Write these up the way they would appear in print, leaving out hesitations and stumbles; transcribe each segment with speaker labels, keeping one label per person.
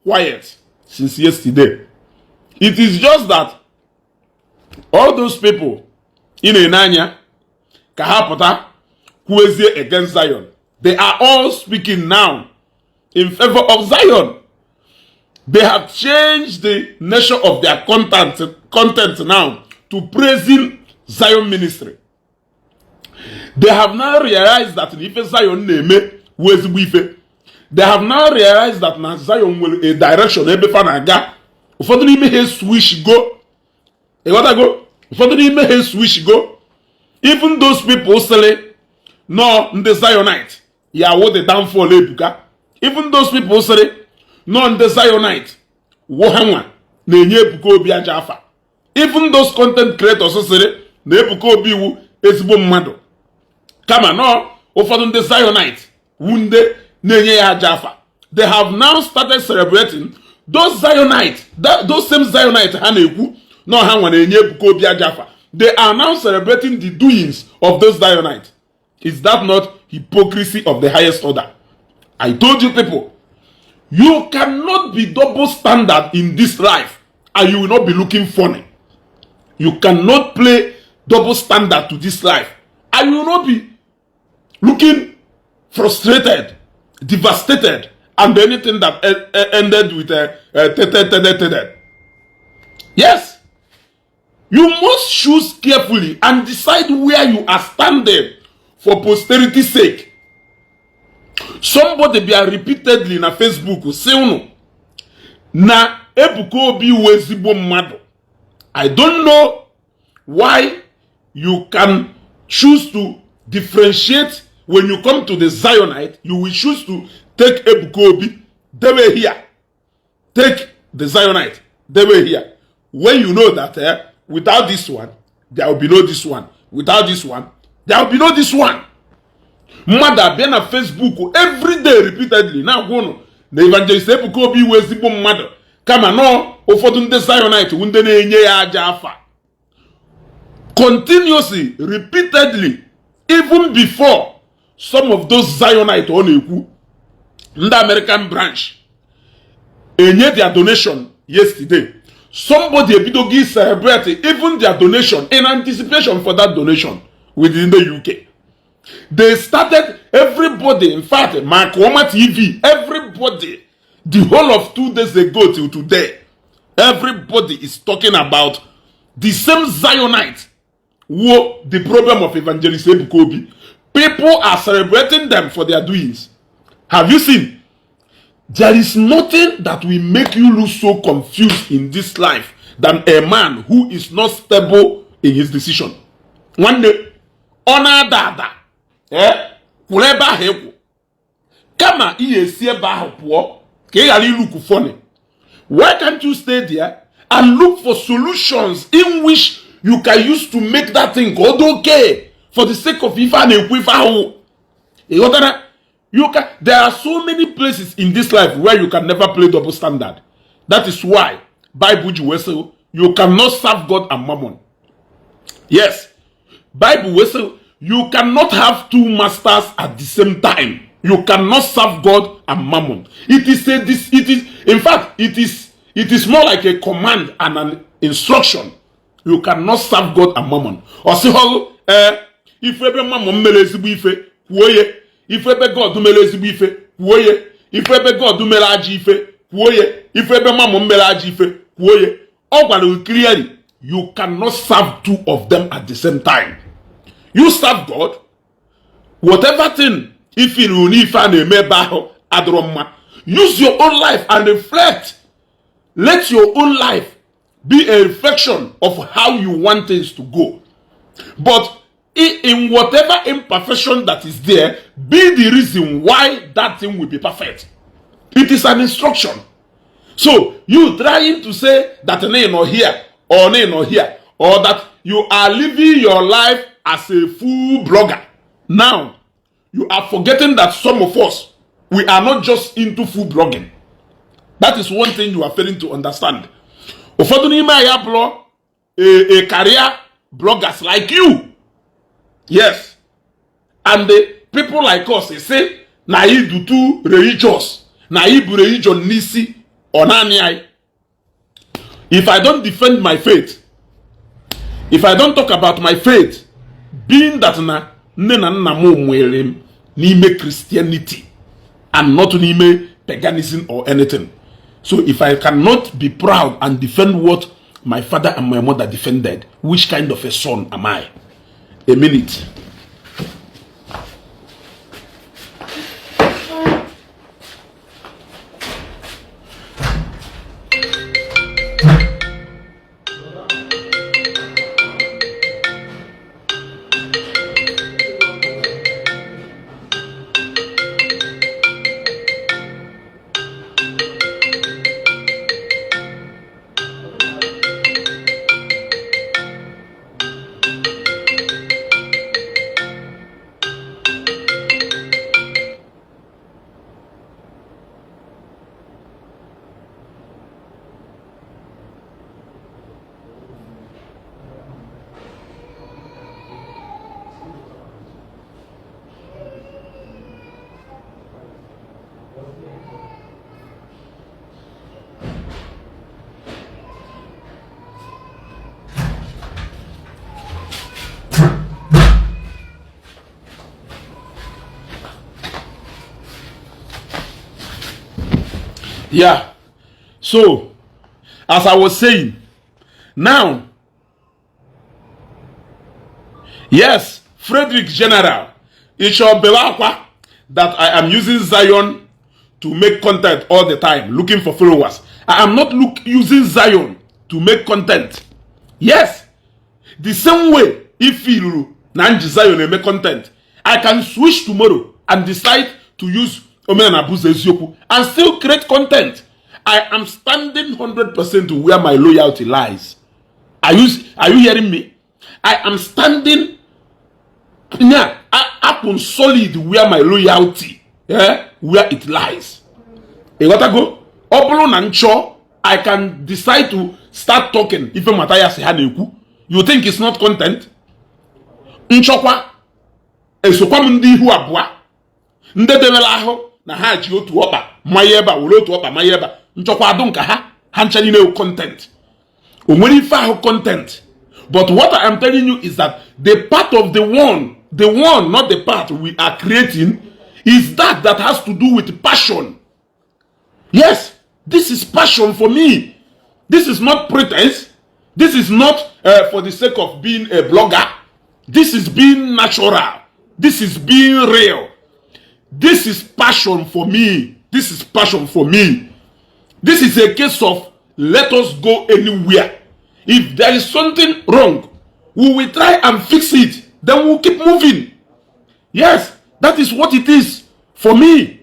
Speaker 1: quiet since yesterday. It is just that all those people in Enanya, Kahapota, who is here against Zion, they are all speaking now in favor of Zion. They have changed the nature of their content now to praising Zion ministry. They have now realized that if Zion name was with, they have now realized that now Zion will a direction ebe fanaga. Ụfọdụ n'ime ha switch go. Ụfọdụ n'ime ha switch go. Even those people say no the Zionite, yeah, what the downfall ebuka. Even those people say no the Zionite, wohanwa na enye ebuka obi aja afa. Even those content creators say na ebuka obi wu ezigbo mmadụ. Kama no ụfọdụ the Zionite wunde na enye ya aja afa. They have now started celebrating those Zionite, those same Zionite ha na-ekwu no ha nwa na enye ebuka obi aja afa. They are now celebrating the doings of those Zionites. Is that not hypocrisy of the highest order? I told you people, you cannot be double standard in this life and you will not be looking funny. You cannot play double standard to this life and you will not be looking frustrated, devastated, and anything that ended with Yes. You must choose carefully and decide where you are standing for posterity's sake. Somebody be repeatedly na Facebook say na ebuka obi wezigbo mmadu. I don't know why you can choose to differentiate when you come to the Zionite. You will choose to take ebuka obi, they were here. Take the Zionite, they were here. When you know that without this one, there will be no this one. Without this one, there will be no this one. Mother be na Facebook every day repeatedly. Now go na evangelist ebuka obi wezigbo mmadụ. Kama no ụfọdụ ndị Zionite wunde na-enye ya aja afa. Continuously, repeatedly, even before some of those Zionite ọ na-ekwu, ndị American branch enye their donation yesterday. Somebody ebidogi celebrate even their donation in anticipation for that donation within the UK. They started, everybody, in fact, Makoma TV, everybody, the whole of 2 days ago till today, everybody is talking about the same Zionite who the problem of evangelist ebuka obi. People are celebrating them for their doings. Have you seen? There is nothing that will make you look so confused in this life than a man who is not stable in his decision. One day, honor dada, kuleba heku. Kama iye sieba hapuo, ke yali look funny. Why can't you stay there and look for solutions in which you can use to make that thing go okay for the sake of ifa and ekwifa? There are so many places in this life where you can never play double standard. That is why Bible whistle you cannot serve God and Mammon. Yes, Bible whistle you cannot have two masters at the same time. You cannot serve God and Mammon. It is more like a command and an instruction. You cannot serve God and Mammon. Or say, if every Mammon melezi ife, woye. If ebe God do melezi ife, woye. If ebe God do melaji ife, woye. If ebe Mammon melaji ife, woye. All clearly, you cannot serve two of them at the same time. You serve God, whatever thing, if you need use your own life and reflect. Let your own life be a reflection of how you want things to go. But in whatever imperfection that is there, be the reason why that thing will be perfect. It is an instruction. So you trying to say that nay not here or nay not here, or that you are living your life as a full blogger. Now you are forgetting that some of us, we are not just into food blogging. That is one thing you are failing to understand. A career bloggers like you. Yes. And the people like us, they say, na you do too religious. Na you religion nisi. If I don't defend my faith, if I don't talk about my faith, being that na nime Christianity and not nime paganism or anything. So if I cannot be proud and defend what my father and my mother defended, which kind of a son am I? A minute. Yeah, so as I was saying, now, yes, Frederick General, it shall be that I am using Zion to make content all the time, looking for followers. I am not using Zion to make content. Yes, the same way if you Zion and make content, I can switch tomorrow and decide to use Omenala and still create content. I am standing 100% where my loyalty lies. Are you hearing me? I am standing up on solid where my loyalty, where it lies. You gotta go. I can decide to start talking. Even Matthias you think it's not content? Nchokwa esokwa ndi hu abua nde devela aho na ha ji otu okpa mayeba wolo otu okpa mayeba nchokwa adu nka ha nchani na content o nwere ife aho content. But what I am telling you is that the part of the one, not the part we are creating, is that has to do with passion. Yes, this is passion for me. This is not pretense. This is not for the sake of being a blogger. This is being natural. This is being real. This is passion for me. This is passion for me. This is a case of let us go anywhere. If there is something wrong, we will try and fix it. Then we'll keep moving. Yes, that is what it is for me.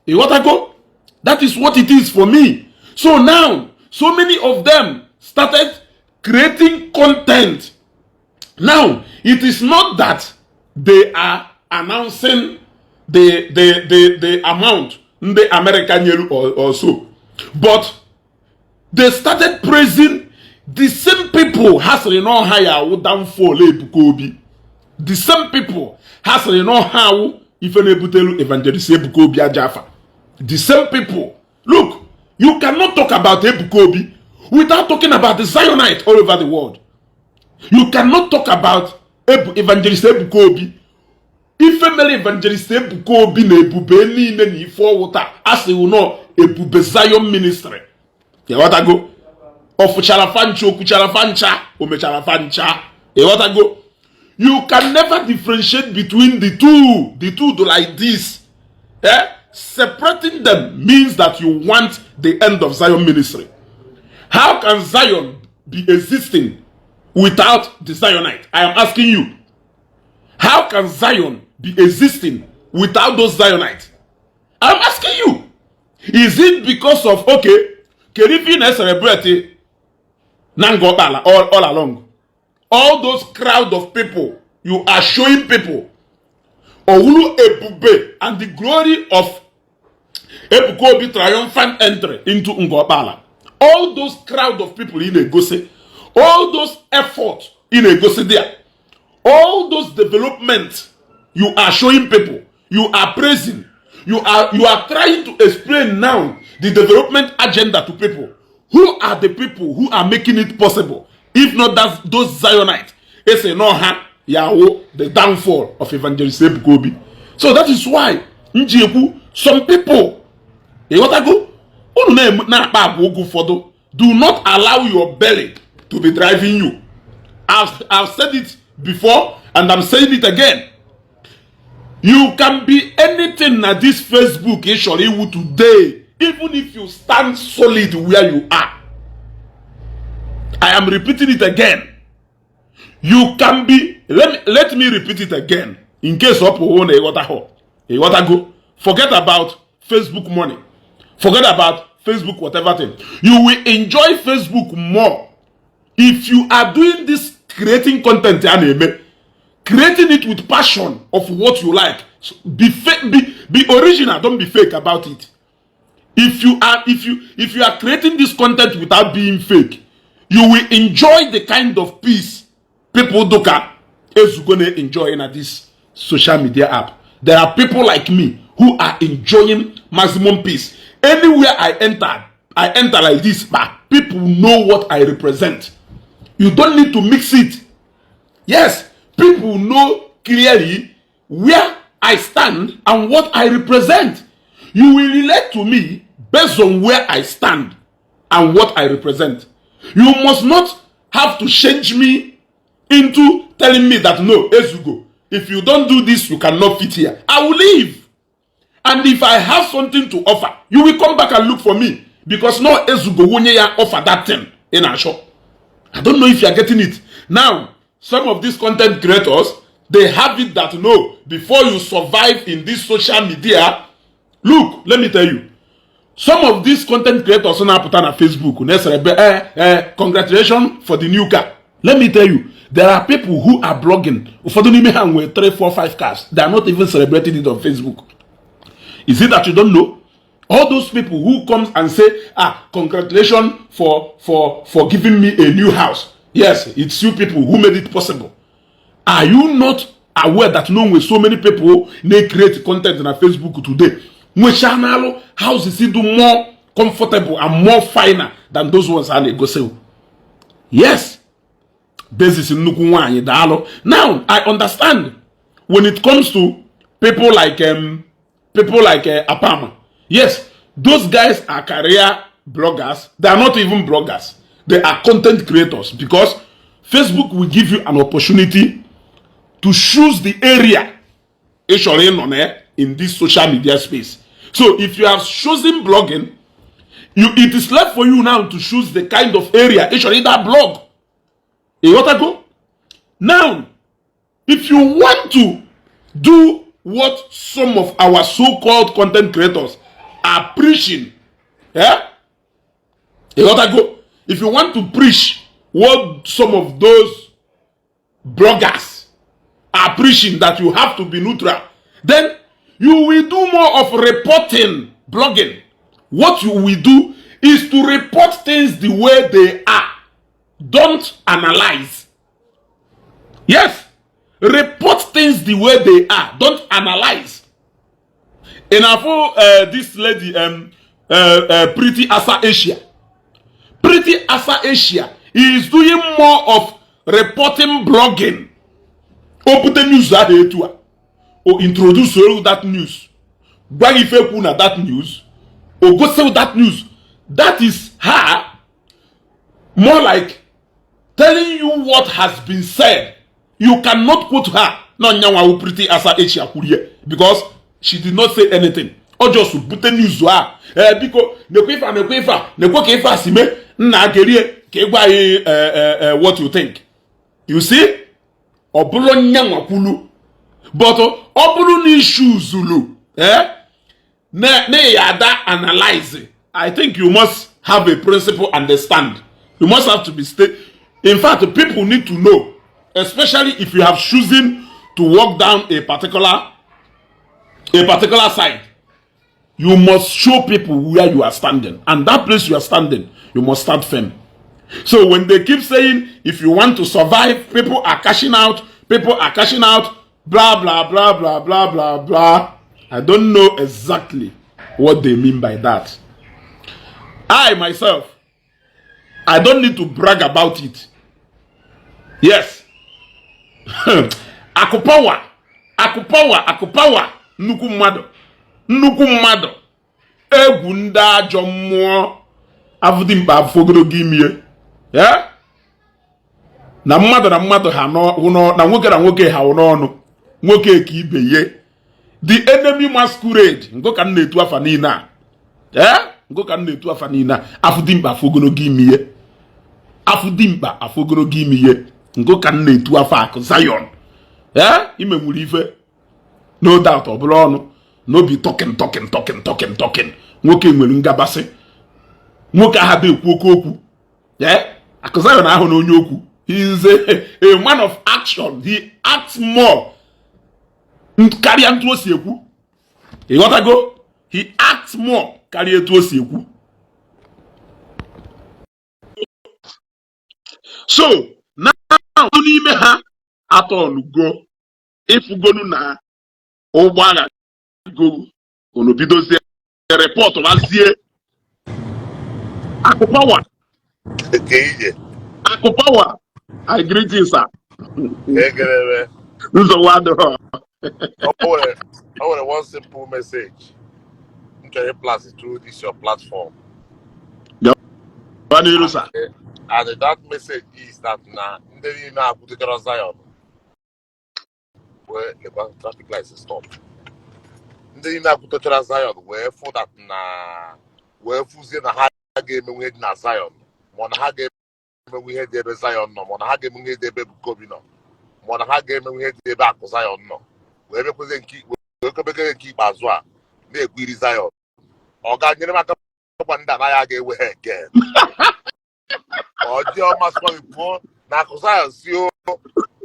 Speaker 1: You want to go? That is what it is for me. So now, so many of them started creating content. Now, it is not that they are announcing the amount the American year or so, but they started praising the same people has no higher downfall. The same people has no how if an evangelist Ebukobi Ajafa. The same people. Look, you cannot talk about Ebukobi without talking about the Zionite all over the world. You cannot talk about evangelist Ebukobi. If female evangelist Ebukobi na ebube niile na ifo water as you know ebube Zion ministry. You want to go? Of chalafancho kuchalafancha omechalafancha. You want to go? You can never differentiate between the two. The two do like this. Separating them means that you want the end of Zion ministry. How can Zion be existing without the Zionite? I am asking you. How can Zion be existing without those Zionites? I am asking you. Is it because of, okay, Kerifin celebrity Nangobala all along? All those crowd of people, you are showing people Oulu Ebube and the glory of Ebukobi triumphant entry into Ngobala. All those crowd of people in Egose, all those efforts in Egose there, all those developments you are showing people, you are praising, you are trying to explain now the development agenda to people. Who are the people who are making it possible? If not those Zionites, it's a no the downfall of Evangelist Gobi. So that is why some people do not allow your belly to be driving you. I've said it before and I'm saying it again. You can be anything at this Facebook issue today, even if you stand solid where you are. I am repeating it again. You can be, let me repeat it again, in case of go. Forget about Facebook money. Forget about Facebook whatever thing. You will enjoy Facebook more if you are doing this creating content, creating it with passion of what you like. So be original, don't be fake about it. If you are creating this content without being fake, you will enjoy the kind of peace people is going to enjoy in this social media app. There are people like me who are enjoying maximum peace. Anywhere I enter like this, but people know what I represent. You don't need to mix it. Yes, people know clearly where I stand and what I represent. You will relate to me based on where I stand and what I represent. You must not have to change me into telling me that no, Ezugo, if you don't do this, you cannot fit here. I will leave. And if I have something to offer, you will come back and look for me. Because no Ezugo Wonyeya offer that thing in our shop. I don't know if you are getting it. Now, some of these content creators, they have it that no, before you survive in this social media, look, let me tell you, some of these content creators on Facebook, congratulations for the new car. Let me tell you, there are people who are blogging. For the name with 3, 4, 5 cars. They are not even celebrating it on Facebook. Is it that you don't know? All those people who comes and say, congratulations for giving me a new house. Yes, it's you people who made it possible. Are you not aware that with so many people they create content on Facebook today? Channel houses do more comfortable and more finer than those ones and they go sell. Yes. Basis in now I understand when it comes to people like Apama. Yes, those guys are career bloggers. They are not even bloggers. They are content creators because Facebook will give you an opportunity to choose the area in this social media space. So if you have chosen blogging, it is left for you now to choose the kind of area in that blog. You want to go? Now, if you want to do what some of our so-called content creators are preaching, you want to go? If you want to preach what some of those bloggers are preaching, that you have to be neutral, then you will do more of reporting blogging. What you will do is to report things the way they are. Don't analyze. Yes. Report things the way they are. Don't analyze. And this lady, Pretty Asa Asia. Pretty Asa Asia is doing more of reporting blogging. Open the news or introduce that news. Bang if you that news or go sell that news. That is her more like telling you what has been said. You cannot quote her. No, Pretty Asa Asia because she did not say anything. Or just put the news to her. Because what you think. You see? But obulu ni Zulu, analyze. I think you must have a principle and stand. You must have to be In fact, people need to know, especially if you have chosen to walk down a particular side. You must show people where you are standing, and that place you are standing, you must stand firm. So when they keep saying, if you want to survive, people are cashing out, blah, blah, blah, blah, blah, blah, blah, blah. I don't know exactly what they mean by that. I myself, I don't need to brag about it. Yes. Akupawa. Nnukwu mmadụ. Egwu ndị ajọ mmụọ. Afụdị mkpa afọgoro gị imie. Yeah? Na mmadụ ha no na nwoke na nwoke ha n'ọnụ. Nwoke ka ibe ye. The enemy masquerade. Ngo ka na-etu afa niile a. Yeah? Ngo ka na-etu afa niile a. Afụdị mkpa afọgoro gị imie. Afụdimkpa afogoro gị ime ihe ngo ka m na-etu afọ akụ Zion ime nwere ife no doubt ọ bụla ọnụ n'obi talking nwoke nwere ngabasị nwoke aha bụ ekwu okwu akụ Zion ahụ na onye okwu. He is a man of action. He acts more karịa ntu o si ekwu. Ịghọtago? He acts more karịa etu o si ekwu. So, now, n'ime ha atọlugo ifugonu na ụgbọala go unu bidozie report mazie Akupawa. Akupawa. I greet you, sir.
Speaker 2: I want one simple message. Okay, plus through this your platform. And that message is that Ndi Igbo Zion where the traffic lights stop. Ndi Igbo Zion where for that where fuzi na ha game we na Zion. Mona ha game we had the Zion no. Mona ha game we had the Bukobi no. Mona ha game we had the back Zion no. Where we could keep as well. They Iri Zion. Oga nyere maka kwanda na ya ga ewe again. Ojo masquerade for na Zion si o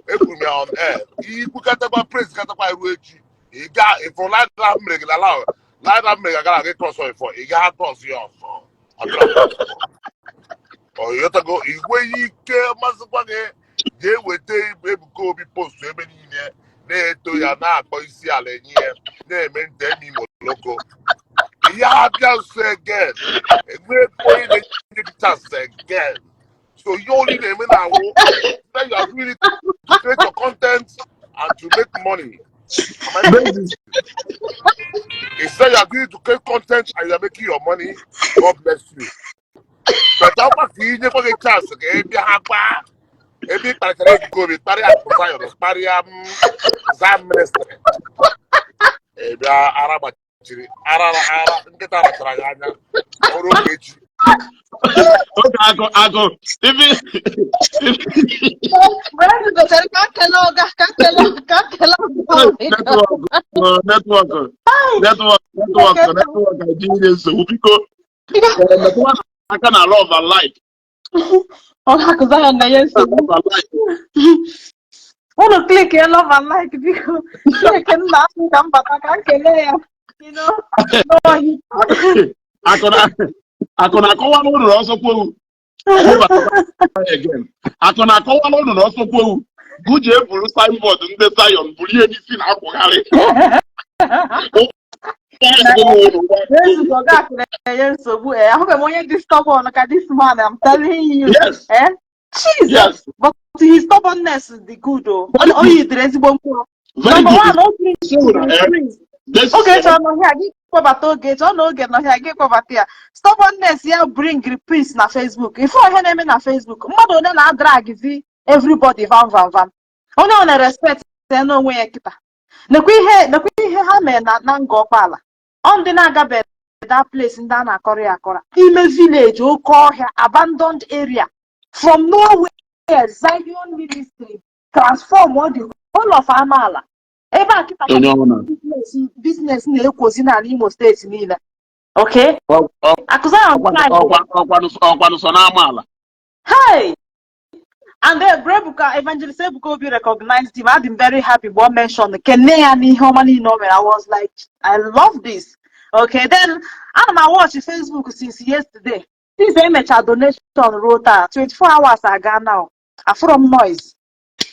Speaker 2: ekwumi on air. Iku katakwa praise katakwa iru echi. Iga if for like that make allow. Like that make aga get cross for. Iga cross your so. Oh, you to go igwe ike masquerade je wete ebuko bi post ebe niile na eto ya na akpọ isi ala enyi na eme ntemi moloko. Yeah, just again. We're going to chance again. So you only name it now. Then you are really to create your content and to make money. Instead, you are going to create content and you are making your money. God bless you. But how much you never get chance again? Be happy. Every time you go with Paria, Zam Minister. Every Arab. Ara nkịta ratara ya anya ọrụ oge echi agụ ibi network adịghị nsogbu biko aka na love and light
Speaker 3: ọ ga-akụza ya na ya nsogbu ụnụ klik ya love and light biko klik nna asị ka mbata ka nkele ya. You know,
Speaker 1: akona akọwa n'ụlọ ọsọ kwewu akona akọwa n'ụlọ ọsọ kwewu guje buru signboard ndị Zion buru ihe n'isi na akwụgharị
Speaker 3: ahụbeghị m onye dị stubborn ka this man, I'm telling you.
Speaker 1: Yes.
Speaker 3: Jesus. Yes. But his stubbornness is the good though. Oh, you dress bomb. Number one, okay, so no here give kwabata oge, so no oge no here give kwabata ya. Stubbornness here bring peace na Facebook. If I hear name na Facebook, mmadụ onye na drag zi everybody van. Onye one respect say no onwe ya kita. Nekwe ihe ha mee na nga ọkpala. On dị na-agabe that place ndị a na-akọrọ ya akọrọ. Ime village, oke ọhịa, abandoned area. From nowhere, Zion ministry transform all the whole of Amala. Ebe a kita business na-ekwozi na Imo State niile. Okay? Akụza ya
Speaker 1: ọkwanu so na Amala.
Speaker 3: Hey! And then Brebuka, Evangelist Ebuka Obi recognized him. I've been very happy what mentioned Kene and Ihomani Nomen. I was like, I love this. Okay, then I watch Facebook since yesterday. This image donation wrote 24 hours ago now. From noise.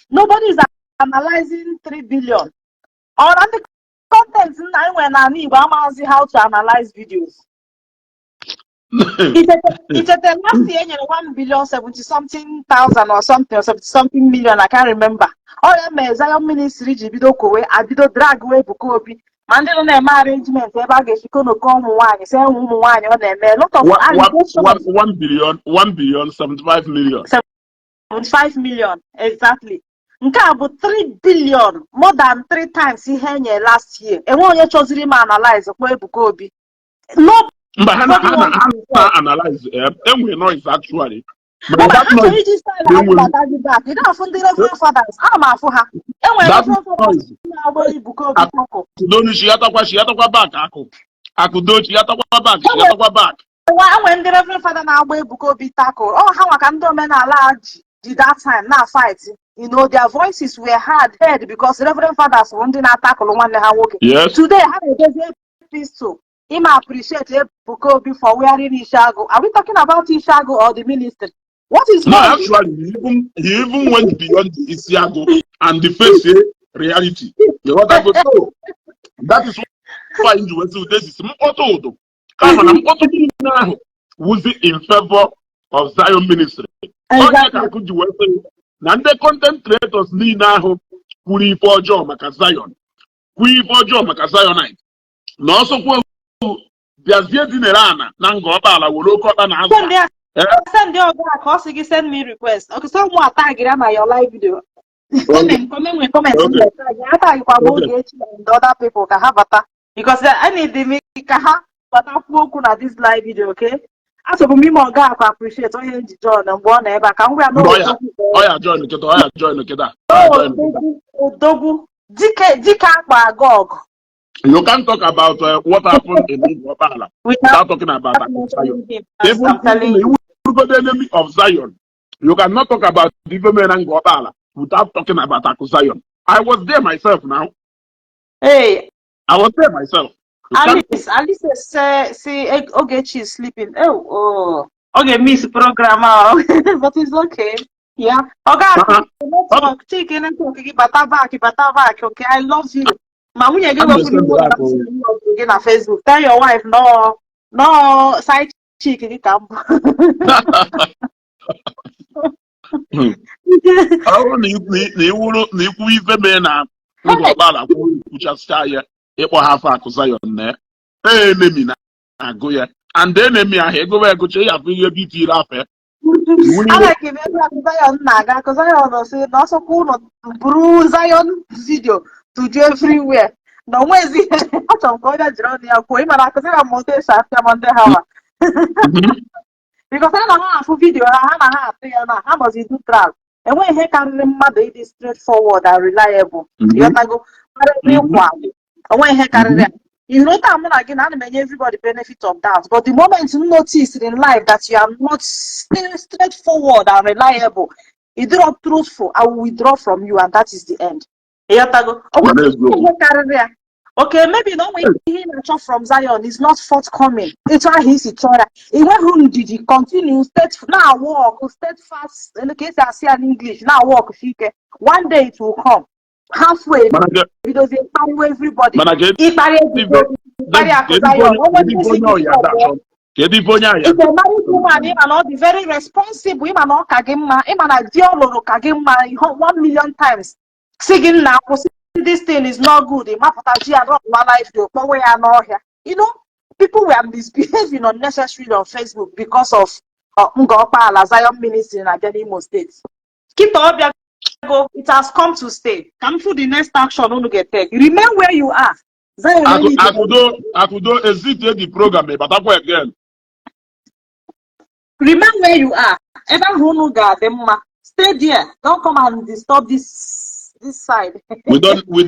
Speaker 3: Nobody is analyzing 3 billion. Or on the contents I went on Igbo, I'm see how to analyze videos. It's at the last year, 1 billion 70 something thousand or something, or 70 something million, I can't remember. Oh, yeah, Zion Ministry, Jibido Kowe, I did drag away Bukobi. Mandela na arrangement, ever get you gonna come one, say one on them. A lot of allegations.
Speaker 1: 1 billion 75 million.
Speaker 3: 75 million, exactly. Nke a bụ 3 billion, more than 3 times ihe nye last year. Enwe onye chọziri ma analyze kwa Ebuka Obi. No.
Speaker 1: But Hannah analyze enwe noise actually. But
Speaker 3: that noise you don't have the reverend fathers. I'm afọ ha. Enwe reverend fathers na-agba Ebuka Obi koko.
Speaker 1: Akudonu shi atakwa back Akudochi atakwa back.
Speaker 3: Enwe ndị reverend father na-agba Ebuka Obi tackle. Oh, ha maka ndị omenala did that time now fight. You know, their voices were heard because reverend fathers were not tackle one woke.
Speaker 1: Yes.
Speaker 3: Today, how a pistol. Him appreciate Ebuka Obi for wearing Isiagu. Are we talking about Isiagu or the minister? What is
Speaker 1: no? Actually, he even went beyond the Isiagu and the face reality. You know that go. That is why you went to this is Mpoto. Come on, Mpoto was in favor of Zion ministry.
Speaker 3: Exactly.
Speaker 1: And the content creators need now kuri for John maka Zion. Kuri for John maka Zionite. No so biazie dinelana na ngobala wolokota na azụ.
Speaker 3: Send your back, send me request. Okay, so more tag on your live video. Comment.
Speaker 1: Okay.
Speaker 3: And other people can have a because I need the make but I spoke this live video, okay? As for me, more guy I appreciate all you join and one ever can we
Speaker 1: join the
Speaker 3: Dogu Dika Gog.
Speaker 1: You can't talk about what happened in Igbo without talking about Zion. Even you were the enemy of Zion. You cannot talk about Divomena and Gobala without talking about Zion. I was there myself now.
Speaker 3: Hey.
Speaker 1: I was there myself.
Speaker 3: Alice see Ogechi is sleeping. Okay, miss program, but it's okay. Yeah. Okay. Network, chicken and cookie, back. Okay, I love you. Mama, you go again on Facebook. Tell your wife no side chick in camp.
Speaker 1: And then me I go where go ya video BT rafe.
Speaker 3: I like it Zion naga because Zion say no so cool no Zion video to do everywhere. No way is it going to draw near Koima because I'm Monte Shafia Monte Hava. Because I don't have a video, I must do travel. And when he can remember it is straightforward and reliable. You have to go, and when he can you know that again, everybody benefit of that. But the moment you notice in life that you are not straightforward and reliable, if you're not truthful, I will withdraw from you, and that is the end. You have to go, okay, maybe no way he from Zion is not forthcoming. It's why he's each other. Even did he continue now walk, steadfast in the case I see in English, now walk. One day it will come. Halfway because they carry everybody. It's a married woman, him and all the very responsible, him and all Kagema, him and a Diolo Kagema 1 million times. Singing now, this thing is not good. You know, people were misbehaving unnecessarily on Facebook because of Ngopa Zion ministry in Imo State. Keep the go, it has come to stay. Come for the next action, don't get take. Remain where you are.
Speaker 1: Akudo exit the program, but I go again.
Speaker 3: Remain where you are. Ever who stay there. Don't come and disturb this side.
Speaker 1: We don't need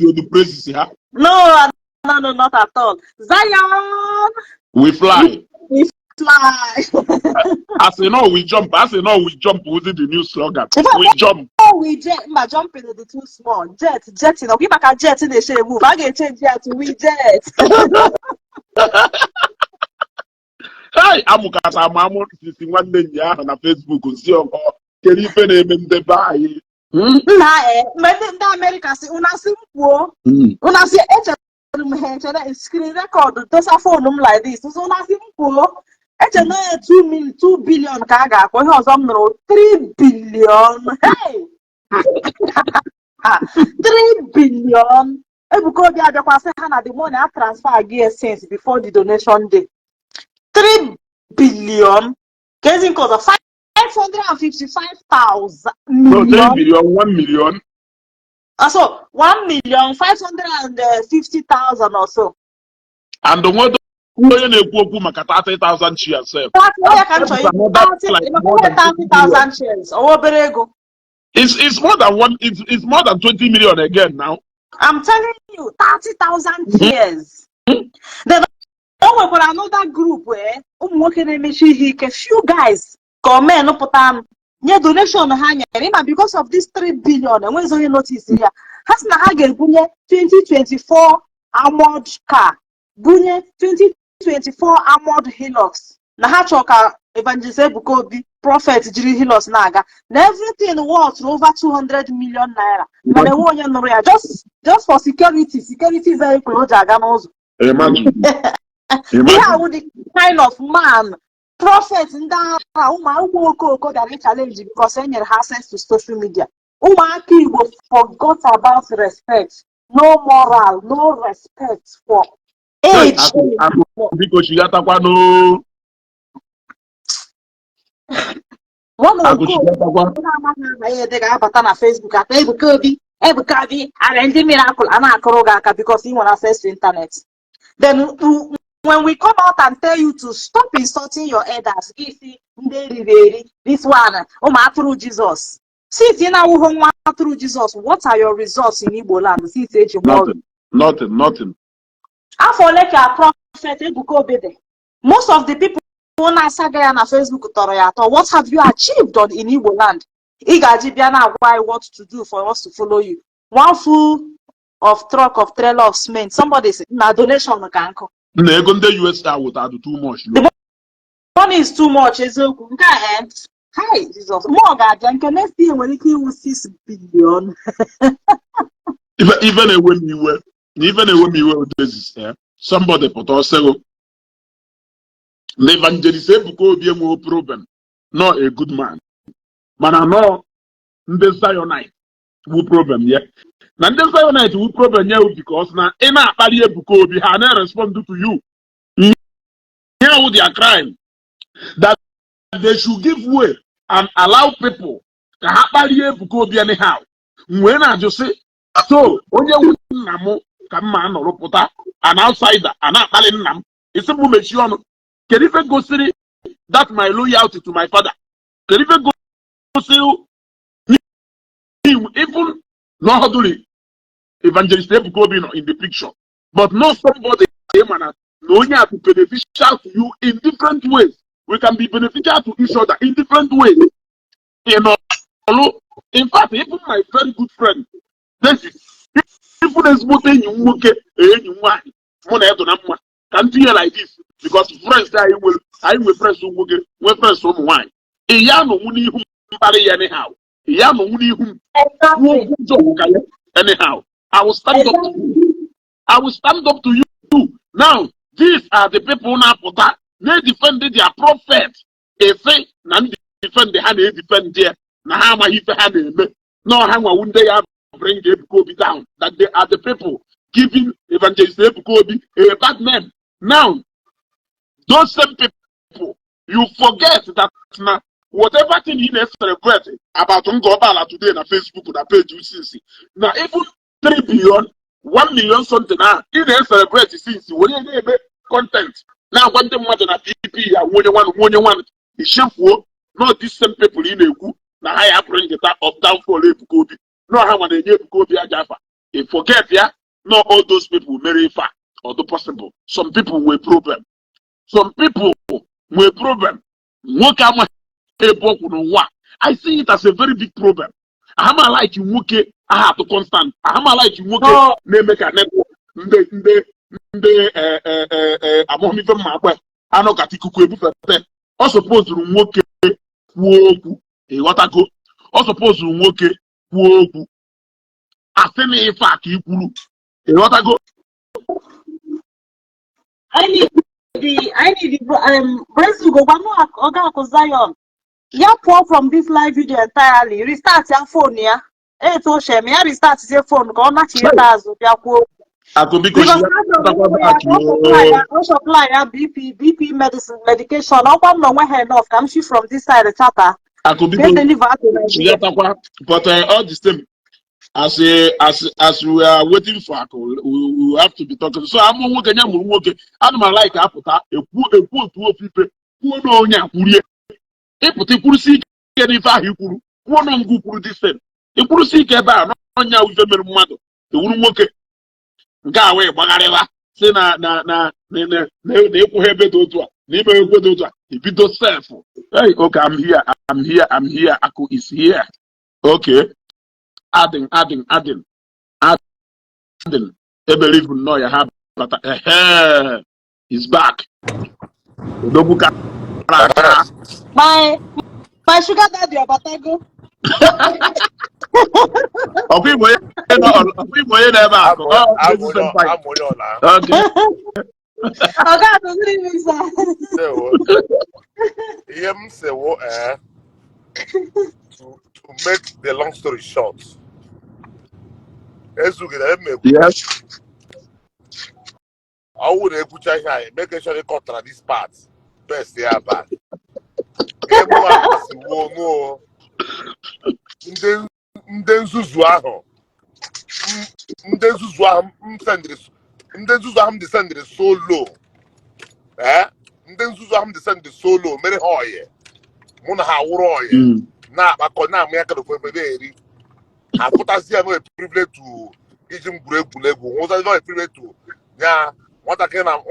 Speaker 1: the praises, huh?
Speaker 3: No, not at all. Zion.
Speaker 1: We fly.
Speaker 3: We fly.
Speaker 1: As you know, we jump. Using the new slogan. We jump.
Speaker 3: Oh, we jet. My jumping is too small. Jetting. We back a jet in the shape move. I get change here to we jet.
Speaker 1: Hi, Amukasa Mamu 61 days on Facebook. See your call. Can you pay them in the buy?
Speaker 3: Ndị America si una si kwuo una si echere m ha echere screen record dosa phone m like this so una si kwuo echere na 2 billion ka a ga-akpọ ihe ọzọ m nụrụ 3 billion hey 3 billion Ebuka Obi abịakwasị ha na the money a transfer again since before the donation day 3 billion Kezi nke ọzọ 555,000 million.
Speaker 1: No, 3 billion, 1 million.
Speaker 3: So 1,550,000 or so.
Speaker 1: And the one onye na-ekwu okwu maka 30,000 shares sef.
Speaker 3: 30,000 shares. Obere ego.
Speaker 1: It's more than it's more than 20 million again now.
Speaker 3: I'm telling you, 30,000 shares. Then nwekwara another group where ụmụ nwoke na-emechi ihe ike few guys comment pụta nye donation ha nyere ma because of this 3 billion enweghị onye notice ya ha sị na ha ga-ebunye 2024 armored car bunye 2024 armored Hilux na ha chọrọ ka Evangelist Ebuka Obi prophet jiri Hilux na-aga na everything worth over 200 million naira mana enwe onye nụrụ ya just for security vehicle o ji aga n'ụzọ.
Speaker 1: Imagine.
Speaker 3: Yeah, the kind of man, prophet, and ụmụ gara challenge because he had access to social media. Ụmụaka Igbo forgot about respect, no moral, no respect for age.
Speaker 1: Because you got to
Speaker 3: One of na Facebook at Ebuka Obi, arrange miracle, and because he want access to internet. Then when we come out and tell you to stop insulting your elders, this one, through Jesus. Since you now through Jesus, what are your results in Igbo Land?
Speaker 1: Nothing.
Speaker 3: I for like a prophet Ebuka Obi. Most of the people on Facebook, what have you achieved in Igbo Land? Igaji Biana, why what to do for us to follow you? One full of truck of trailer of cement. Somebody said, na donation kanko.
Speaker 1: The US would add too much.
Speaker 3: The money is too much. Hi, Jesus. More God, can next year when it was 6 billion.
Speaker 1: Even when we were with this, somebody put us the Evangelist Ebuka Obi no problem. Not a good man. Man, I know the Zionite no problem, yeah. Now, the Zionite will problem you because now, in a party Ebuka Obi has not responded to you. Here with their crime that they should give way and allow people to have party Ebuka Obi anyhow. When I just say, so, when you namo come man or pota an outsider, an appalling nam, it's a woman. Can even go see that my loyalty to my father? Can even go see even not doing Evangelist Ebuka Obi in the picture, but not somebody knowing how to beneficial to you in different ways. We can be beneficial to each other in different ways. You know, in fact, even my very good friend, this is even as much as you work can't hear like this because friends I will friends who work when friends from wine. Anyhow. Anyhow, I will stand up to you. I will stand up to you. Now, these are the people now they defended their prophet. They say, Nandi defend the hand, they defend there. Nahama if had no hammer wouldn't they have bring the Ebuka Obi down. That they are the people giving Evangelist Ebuka Obi a bad name. Now, those same people, you forget that now. Whatever thing he needs to celebrate about Ngobala today on Facebook on page you see. Now even 3 billion, 1 million something now, he needs to celebrate since when you make content. Now one thing more than a PP, one, the chef work, not these same people in the group. Now I have bring it up down for Ebuka Obi. No how many Ebuka Obi Ajafa. If forget yeah, not all those people very far or the possible. Some people will problem. Some people will problem. I see it as a very big problem. I am like you okay. I have to constant. I am like you okay. Make a network. I'm on even my way. I know that you could also suppose to work. What I go. Also suppose to work. kwuo okwu asị na ife a ka ikwuru ịghọtago.
Speaker 3: I need the Bresu go one Oga Zion. Ya pour from this live video entirely. Restart your phone ya. Eh to share me. Restart your phone. Go na chi tazo ya kwuo.
Speaker 1: Because
Speaker 3: supply ya BP medicine medication. Okwa no we enough. Come she from this side of the chatter.
Speaker 1: But all the same, as we are waiting for we have to be talking. So I'm working. I'm like Aputa. A poor people who know Yakuria. A particular seek any value. One on Google this thing. A poor seek about on your mother. The woman work it. Go away, Bagareva. Say na they could have it. Never go to if you don't self. Hey, okay, I'm here. Aku is here. Okay. Adding. I believe no you have but he's back.
Speaker 3: My sugar daddy Abatago.
Speaker 1: People never okay.
Speaker 3: Oga to leave me sir.
Speaker 2: To make the long story short. Yes. I would make sure they cut this part. Best they are back. Descended so low. Descended so low. Very high. Muna ha na bakona me aka do very. I put us here no a privilege to Ijim Gulegu. Was I not a privilege to yeah what I can and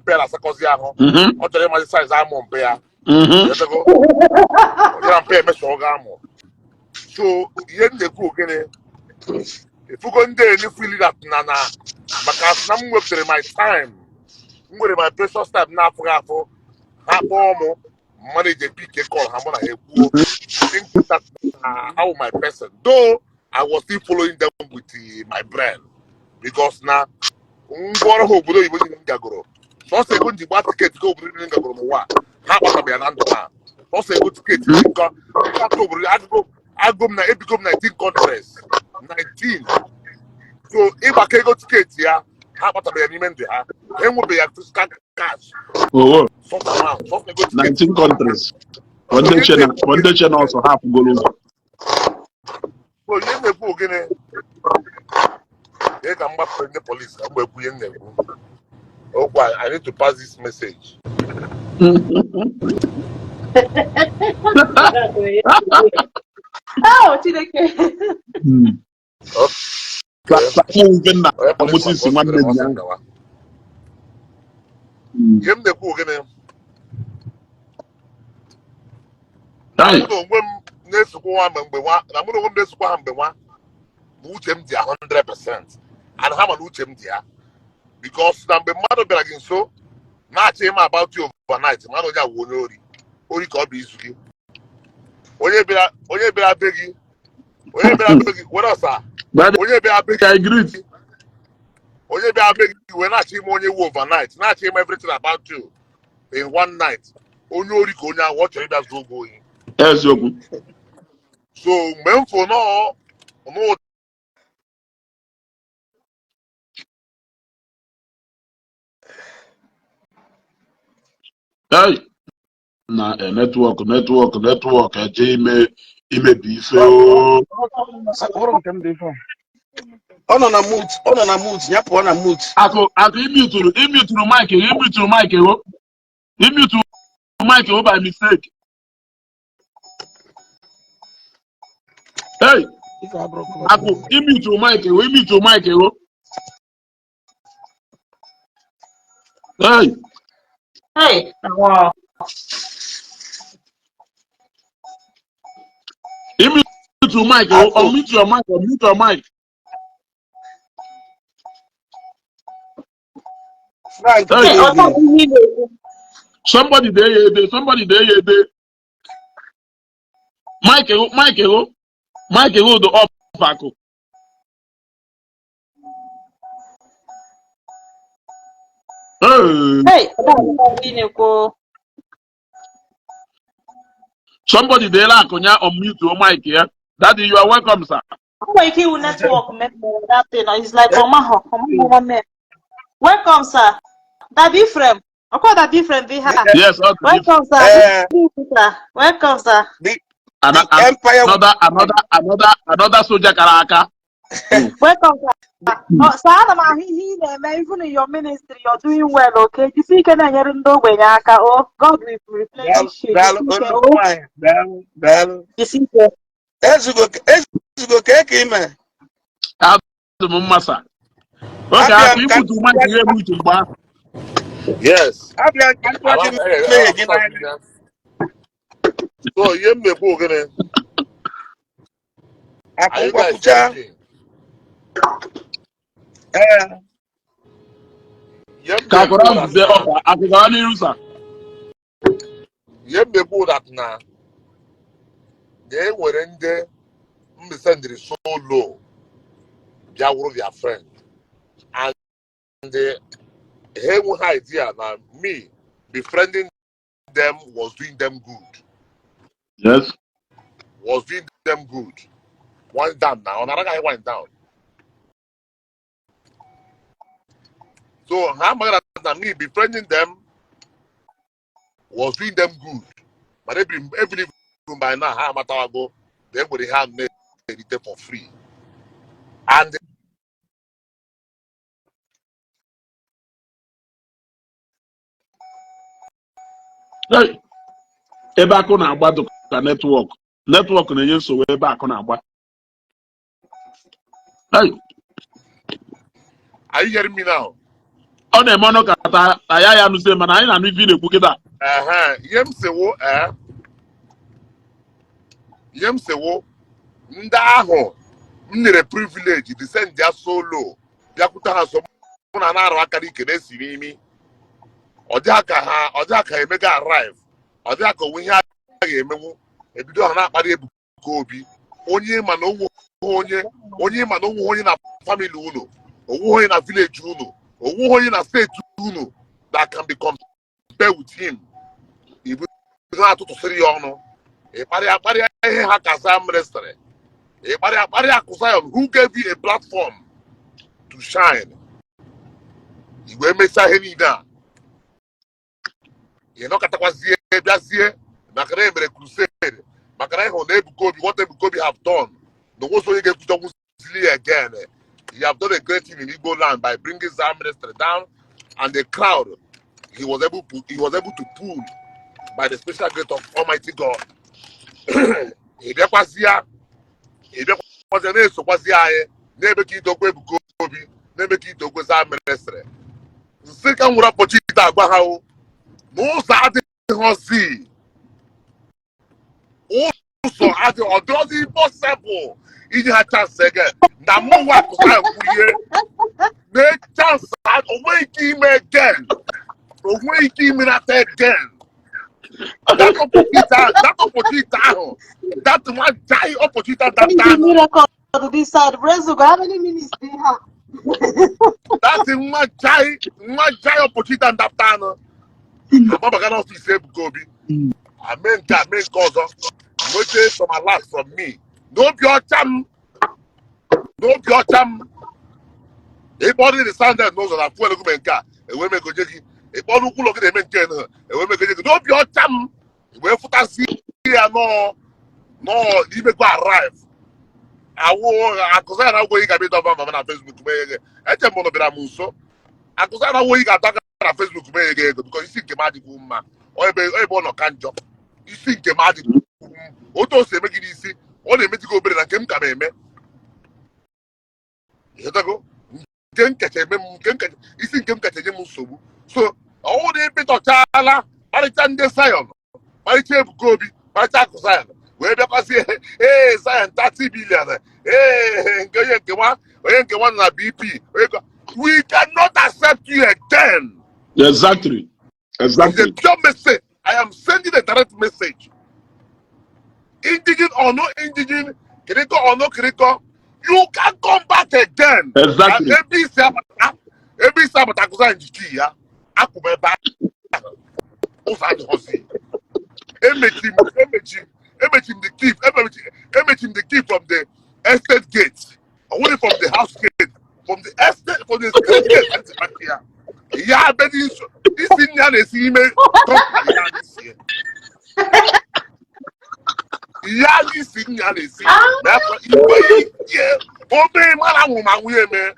Speaker 2: pair as a cosiano. What the my size I'm on pair. Let go. Pay me so yen the cook if you go in there and you feel that nana because I'm working my time. I'm with my precious time now for half more money they pick a call how much think that how my person though I was still following them with my brand because now ngoro ho budo ibo ni ngagoro so say go ndiba ticket go budo ni ngagoro mo wa ha ba be na ndo ha so say go ticket go I go na ebigom 19 countries 19 so if I can go ticket ya ha ba be ni mende ha enwo be ya physical cash
Speaker 1: oh
Speaker 2: so now so go
Speaker 1: 19 countries one day also have go over
Speaker 2: so you me go gene they can back from the police I'm going to oh boy I need to pass this message.
Speaker 3: Oh, Chineke.
Speaker 2: And how much dia because na be mado be like so na ache ma about you overnight man oja wo ori ko be isugi onye bịara begi what else onye bịara begi
Speaker 1: I agree
Speaker 2: we na ache ma onye wo overnight na ache ma everything about you in one night onye ori ko onye what you just go so men for no
Speaker 1: hey na network eje imebi ife o
Speaker 4: ọ nọ na mute ya pụọ na mute
Speaker 1: akụ imituru mic ho by mistake hey akụ imituru mic ho
Speaker 3: Hey, wow.
Speaker 1: Mute your mic, unmute your mic.
Speaker 4: Frank,
Speaker 3: Hey,
Speaker 1: somebody there. Mike, Mike hold up Paco.
Speaker 3: Hey,
Speaker 1: somebody there like on mute to Mike here. Daddy, you are welcome, sir.
Speaker 3: like he will network that thing. It's like Omaha. Welcome, sir. That different. Of course, that different.
Speaker 1: Yes,
Speaker 3: welcome, sir. Welcome, sir.
Speaker 1: Another soldier Karaka.
Speaker 3: Welcome, sir. Sir, even in your ministry, you're doing well, okay? You see, can I hear oh, God will replenish you. You see,
Speaker 1: Massa. Okay, I think you to Mike here with
Speaker 2: Yes. So you may go again. Are you guys changing? You may go that now. They were in there. Sending so low. They are one of their friends. And the one idea now, me befriending them was doing them good.
Speaker 1: Yes.
Speaker 2: Was doing them good. One down now, another guy went down. So how much that me befriending them was doing them good. But every by now, how much I go, they would have it for free. And
Speaker 1: hey, ebe akụ na-agba ka netwọk na-enye nsogbu ebe akụ na-agba. Hey,
Speaker 2: are you hearing me now?
Speaker 1: Ọ na-eme ọnụ ka ya nụzie mana anyị na-anụ ife na-ekwu kịta.
Speaker 2: Ihe m sewo ndị ahụ m nyere privilege descend their solo bịakwute ha so mụ na na-arụ aka n'ike na-esi n'imi ọ dị aka emega arrive ọ dị aka onwe ihe a ga-emenwu ebido ha na-akparị Ebuka Obi onye ma na onwe onye na family unu onwe onye na village unu onwe onye na steeti unu that can be compared with him ibu na-atụtụsịrị ya ọnụ ịkparị ihe ha ka Zion ministry ịkparị akụ Zion who gave you a platform to shine igwe emechaa ihe niile a ị nọkọtakwazie bịazie maka na emere crusade maka na ịhụ na Ebuka Obi what Ebuka Obi have done na nwoke onye ga-ekwucha nwụzili again. He have done a great thing in Igbo Land by bringing Zion ministry down and the crowd he was able to pull by the special grace of Almighty God. Ị bịakwazịa na-esokwazi anyị na-ebe ka idokwe Ebuka Obi na-ebe ka idokwe Zion ministry nsị ka m nwere opportunity agwa ha n'ụzọ adịghịzi ụzọ adịghị possible iji ha chance again na mụ nwa akụsa kwurie na chance onwe ike ime again onwe ike imenata again that opportunity ahụ that one giant opportunity that time
Speaker 3: this side how many minutes do you have?
Speaker 2: that one giant opportunity that time Ababaga n'ọfịs Ebuka Obi ame nke ọzọ nweta some alert from me n'obi ọcha m ịkpọrọ the standard n'ụzọ na fuel ego nke a enwe megoje gị ịkpọrọ ụkwụ ụlọ gị na-eme nke enwe megoje gị n'obi ọcha m wee fụtasị ya nọọ imekwa arrive awụ akụza ya na agwọ ị ga-abịa ịdọba mama na Facebook mee gị eche m ụnụ bịara m nso akụza ya na agwọ ị ga-adọga na Facebook mee gị ego because isi nke m adịghị mma ebe ọ nọ ka njọ isi nke m adịghị otu o si eme gị n'isi ọ na-emeti gị obere na nke m ka m eme isi nke m kacha enye m nsogbu so ọwụ na ịpịtọchala kparịcha ndị Zion kparịcha Ebuka Obi kparịcha akụ Zion wee bịakwazie Zion 30 billion nke onye nke nwa na BP we cannot accept you again.
Speaker 1: Exactly.
Speaker 2: It's a pure message. I am sending a direct message. Indigenous or no indigenous, Kiriko or no Kiriko, you can come back again.
Speaker 1: Exactly.
Speaker 2: Every Sabbath, Akusa Akube back. Osad Hosi. Emechim the key from the estate gate. Only from the house gate. From the estate, from the street gate. Yeah, but this Indian is email. Yeah, this Indian is Obey man, woman, we may.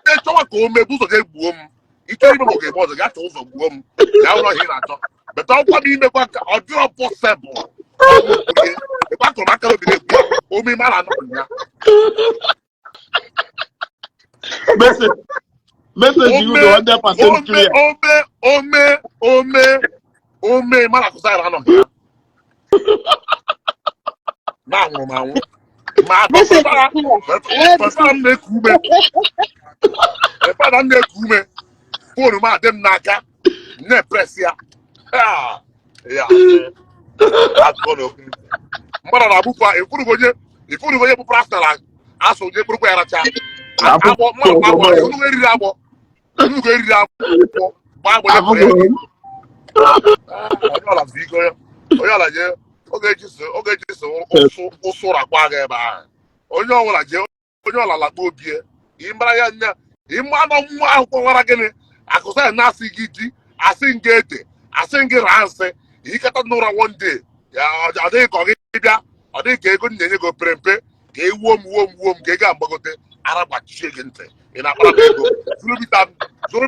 Speaker 2: They talk home, maybe to get boom. It can't even get more than that over boom. Now, not here at all. But don't come in the back or drop possible. The back of my car will be Omi man.
Speaker 1: Message you the 100% clear.
Speaker 2: Ome, Malakusai Rano here. Now, my them naga, ne pressia. Ah, yeah, that's gonna be. Marabuka, if you go to Prastala, as you go to Racha, I want more. You go to okay, just also a quagga. Onye ọbụla je onye ọlala kpọ obi ịmara ya nya ịmanụ nwa akwụkwọ gịnị akụsa na asị gị ji asị ngị ede asị ngị ransị ịkata n'ụra one day ya ọ dịghị ka ọ gị bịa ọ dịghị ka ego na-enye gị opere mpe ka ewuo m ka ego agbagote ara gbachie gị ntị ị na-akpara m ego zụrụ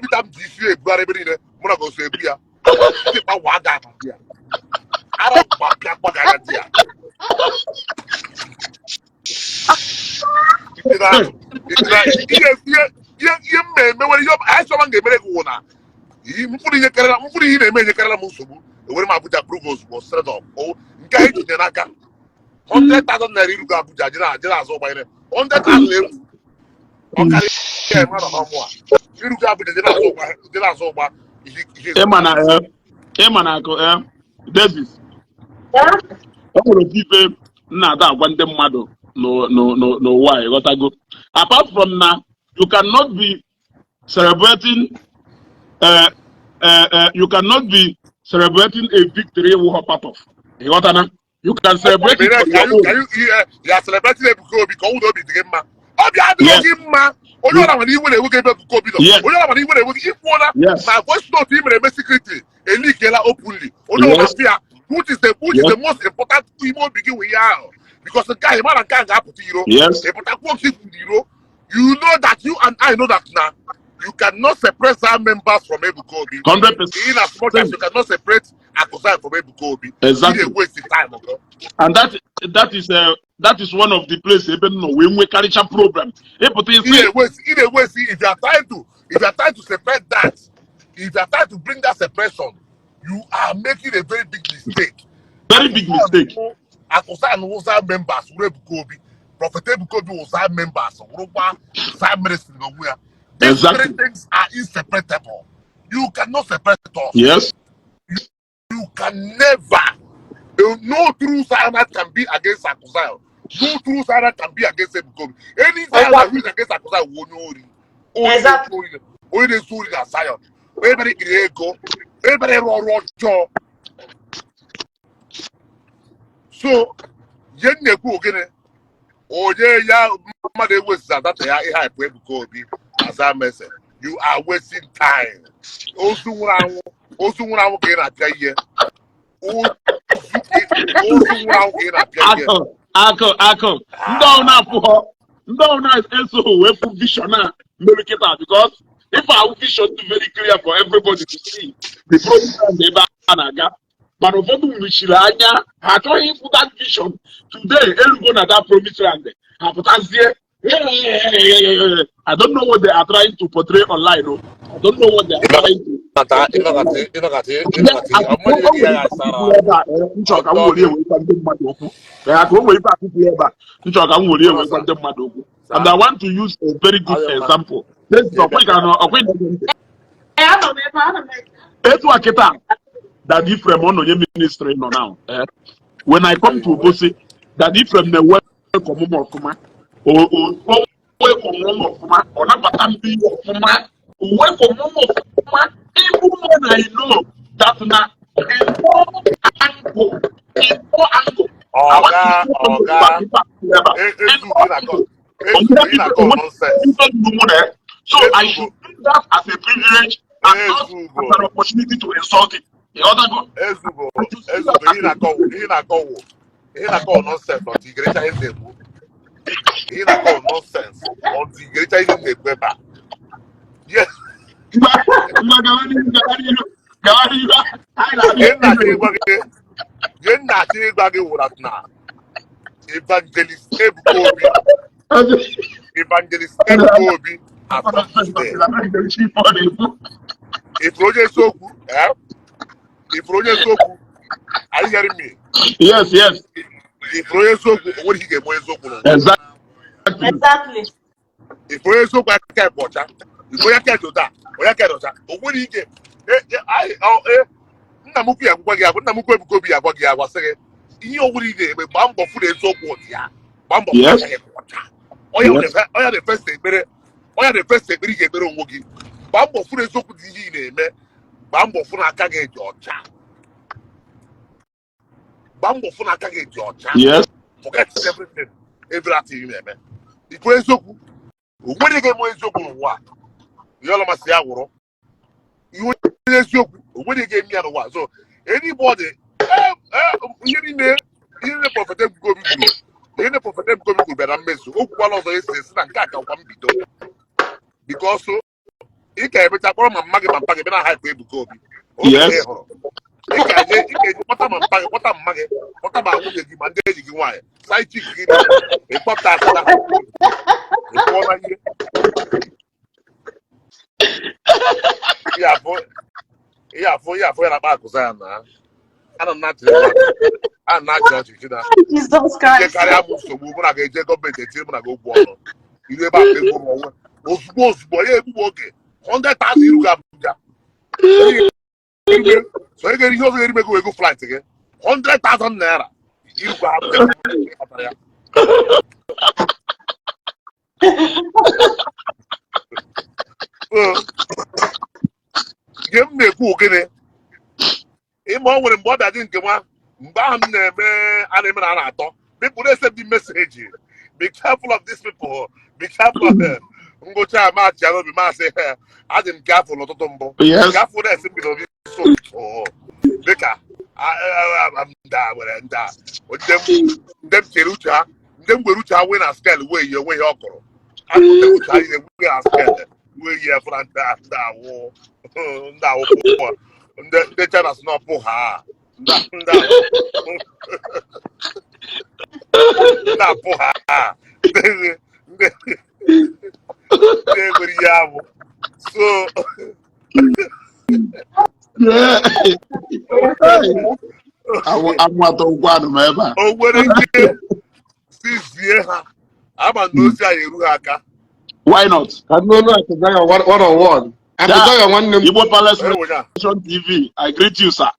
Speaker 2: bita m ji isi ebugharị ebe niile mụ na gosi ebu ya dịkpa wa ga ya ara gbapịa gbagara dị ya ihe mmemme nwere ihe anyị chọrọ ga-emere gị wụ na mkpụrụ ihe na-eme enyekarịla m nsogbu ewere m Abuja provost bụ senatọ nke anyị tinye n'aka 100,000 naira irugo Abuja jere azụ ụgbanyere 100,000 ewu ọkarịa mmadụ ọmụ a irugo Abuja jere azụ ụgba
Speaker 1: ịma na akụ Davis ọ nwere ofufe na-ada agwa ndị mmadụ n'ụwa ịghọtago apart from na you cannot be celebrating a victory with a part of ịghọtana you can celebrate it on your own.
Speaker 2: You are celebrating Ebuka Obi ka ọ wụrụ obi dị gị mma obi adịghị gị mma onye ọra mana iwe na-ewe gị ebe Ebuka Obi nọ onye ọra mana iwe na-ewe gị ikwuola na voice note ị mere eme secretly elikela openly onye ọra sị ya which is the most important Igbo begin with you because the guy man can happen to you.
Speaker 1: Yes.
Speaker 2: You know that you and I know that now you cannot separate our members from Ebukobi.
Speaker 1: 100%.
Speaker 2: In as much as you cannot separate Akosai from Ebukobi.
Speaker 1: Exactly.
Speaker 2: You waste the time, okay?
Speaker 1: And that is one of the places even when we carry a problem.
Speaker 2: In a way, if you are trying to separate that, if you are trying to bring that separation, you are making a very big mistake.
Speaker 1: Very big mistake.
Speaker 2: Akosai and Osa members, Ebukobi, Prophet Ebukobi Osa members, these three things are inseparable. You cannot separate us.
Speaker 1: Yes.
Speaker 2: You can never. No true Zionite can be against Akosai. No true Zionite can be against Ebukobi. Any Zionite who is against Akosai will know. Exactly. Only the story that Zion. Everybody ego. Everybody raw. So, yen neku ogene. Oye ya mother was that I have Ebukobi as I message. You are wasting time. Also, when I will get a day.
Speaker 1: Ako. No, nice. So we put vision now. Make it out because if our vision is very clear for everybody to see, the program they banaga. But of all the I told him for that vision today. Everyone at that promised land. I don't know what they are trying to portray online. No? I don't know what they are trying to. And I want to use a very good example. That different on your ministry now. When I come to Bosi, that if from the way come more kuma or welcome more kuma or not be kuma away from more kuma even when I know that now in more angle
Speaker 2: Oga, nonsense.
Speaker 1: So I should take that as a privilege and not as an opportunity to insult it. The other go.
Speaker 2: He na call nonsense until you get his name. He na call nonsense until you get his name. Yes. Evangelist Ebukobi. Evangelist Ebukobi. If Roger Soku, if Roger Soku, are you hearing me?
Speaker 1: Yes.
Speaker 2: If Roger Soku, what he get more Soku?
Speaker 3: Exactly.
Speaker 2: If Roger Soku, I can't watch that. If Roger can't do that, Roger can't do that. But what he get? Namuki Aguagia, Namuko Ebukobi Aguagia was saying, you already did, but Bambo food is so good, yeah. Bambo, yes. Oh, yeah, the first day, better. Oh, yeah, the first day, better get better working. Bambo food is so good, man. Bambo Funa Kage Georgia. Bambo Funa Kage Georgia.
Speaker 1: Yes.
Speaker 2: Forget everything. Everything, man. The praise so good. When you get more so good, what? You all must say, you when you get me out of what? So, anybody, you need a prophet go be good. You need a prophet go be good, but I'm messing. Oh, one of those is and Kaka one be done. Because so, you can't be talking about my pag, but I have to go. Yes. You can't, what am I, what am I, what about you? My day, you want side chick, a pop that. Yeah, for your back, Zana. I'm not judging you.
Speaker 3: Jesus Christ.
Speaker 2: Carry out so move when I get government, when I go born. You never go Osmos, boy, okay. 100,000 you got. So you get your go flight again. 100,000 naira. You got. Give me a cook in it. In more when what I didn't come on, Bam, animal. People they send the message. Be careful of these people. Be careful of them. Go try my channel. Be my say, I didn't careful of Tombo. Yes. Careful that simply of this. Oh, Becca. I'm down with them. With them Cherucha, them Gurucha win a scale way your way up. I put them to a scale. We are for that war. The channel's not for her. Not for her. So,
Speaker 1: yeah. I'm what to one, remember.
Speaker 2: Oh, what is it? I'm a no.
Speaker 1: Why not?
Speaker 4: I don't know. I can tell you one on one. I can tell you one name.
Speaker 1: Igbo Palace TV. I greet you, sir.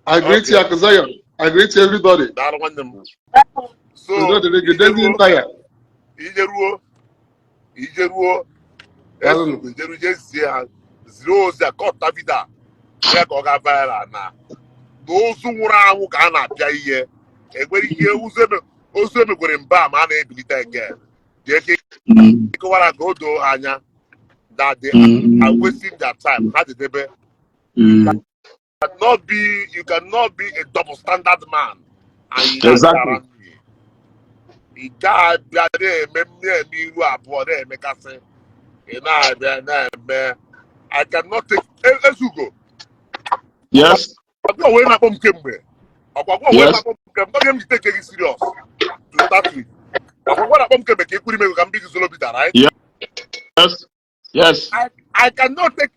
Speaker 4: I greet you, Akazayo. I greet you, everybody.
Speaker 2: That one them. So,
Speaker 4: the entire.
Speaker 2: Ijeruo. Ijeru just zero the cut Davida. Yeah, Goga Vara now. Those who were Ghana, Jay, and when you use them, also go in Bam, and ability again. They go to Anya that they are wasting their time. How did they be? You cannot be a double standard man. And
Speaker 1: exactly.
Speaker 2: He died, I cannot take Ezugo.
Speaker 1: Yes.
Speaker 2: I go away my bomb came where. I go away my bomb came. Not going to take it serious to start with. I go away my bomb came. You can be solo bit, right?
Speaker 1: Yes.
Speaker 2: I cannot take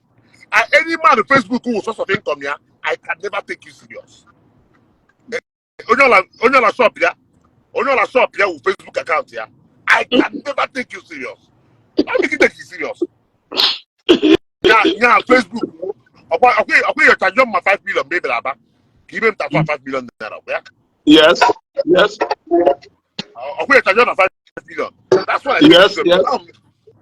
Speaker 2: any man on Facebook who source of income here. I can never take you serious. Onyola shop here. Onyola shop here with Facebook account here. I can never take you serious. I make it take you serious. Yeah, Facebook. Okay, you charge my 5 million, maybe, Rabba. Give him that 5 million naira.
Speaker 1: Yes. Yes.
Speaker 2: Okay, Traditionen 5 million. That's what I
Speaker 1: Yes,
Speaker 2: think.
Speaker 1: yes.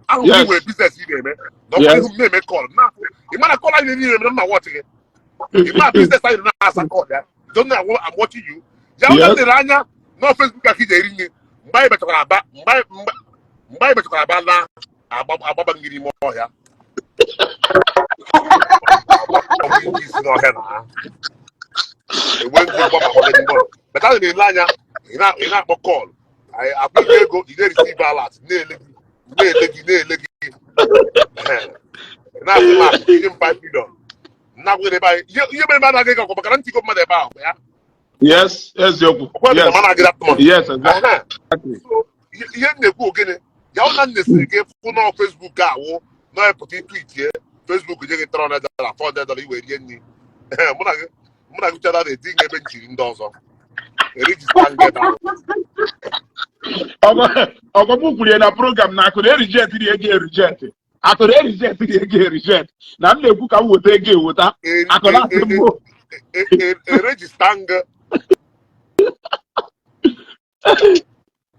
Speaker 2: I don't
Speaker 1: Yes.
Speaker 2: think business here, man.
Speaker 1: Yes.
Speaker 2: Nobody who may call. Now, you might call you need to know what again. In my business, I don't ask a call there. Don't know I'm watching you.
Speaker 1: Yes.
Speaker 2: The Rania, no Facebook, I keep hearing you. Buy better about now. I'm getting more here. But I didn't line up. You're not call. I put you go. You didn't receive a lot. Now the mark. You didn't 5 million. Now we buy. You remember that I go. But I can't think of my about. Yeah.
Speaker 1: Yes. Yes. Yes. Exactly.
Speaker 2: So you go again. You don't necessarily full on Facebook. Go no put it tweet here. Facebook you get $300, $400. You wait any. Muna go tell that the thing even chilling doors. Iri Ji get down.
Speaker 1: Ọgọmụkwuru na program na akụrụ reject dị ego reject. Akụrụ reject dị ego reject. Na m na-ekwu ka m weta ego eweta. Akụrụ asị mbụ.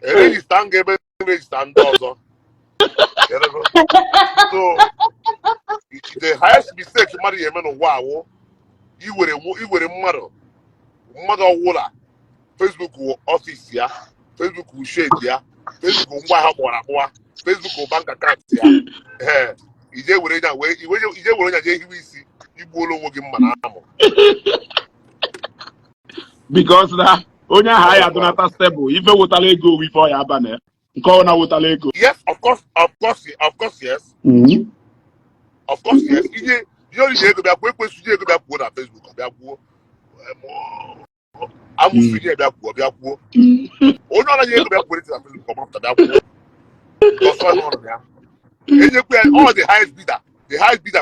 Speaker 2: Register ebe register ndị ọzọ. So the highest mistake mmadụ ga-eme n'ụwa awụ iwere mmadụ ọwụla Facebook wụ ọfịs ya, Facebook wụ shed ya, Facebook wụ ngwa ha gbara akpụwa, Facebook wụ bank account ya. Ije were nya je hiwe isi igbuola onwe gị mma na amụ.
Speaker 1: Because na onye ahụ ya adụnata stable ife wetala ego ife ọ ya aba na nke ọ na wetala ego.
Speaker 2: Yes, of course, yes. Of course, yes. Ije ego bịa kwuo ekwesu ije ego bịa kwuo na Facebook bịa kwuo amụsụ ije bịa kwuo onye ọla ego bịa kwuo na Facebook ọmapụta bịa kwuo ọsọ n'ọrụ ya enyekwe all the highest bidder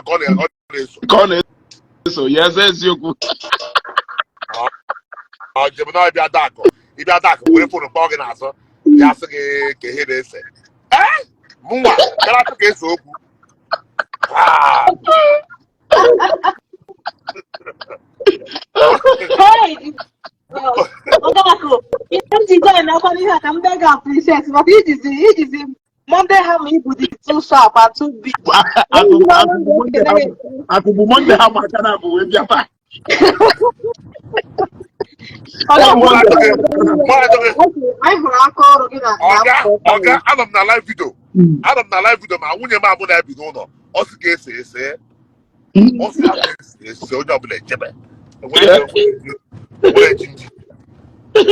Speaker 2: ka ọ na-eso.
Speaker 1: Ka ọ na-eso yes eziokwu.
Speaker 2: Jem na ịbịa dakọ were fonu kpọọ gị n'azụ ya sị gị ka ihe na-ese mụnwa gara atụ ka ese okwu.
Speaker 3: Monday ham Igbo dị too sharp and too big.
Speaker 1: Akụbụ Monday ha maka na bụ wee bịa taa.
Speaker 2: Ọga anọ m na live video ma nwunye m abụ na-ebido ụlọ ọ sị ka ese ọ sị ese onye ọbụla echebe enwere jinji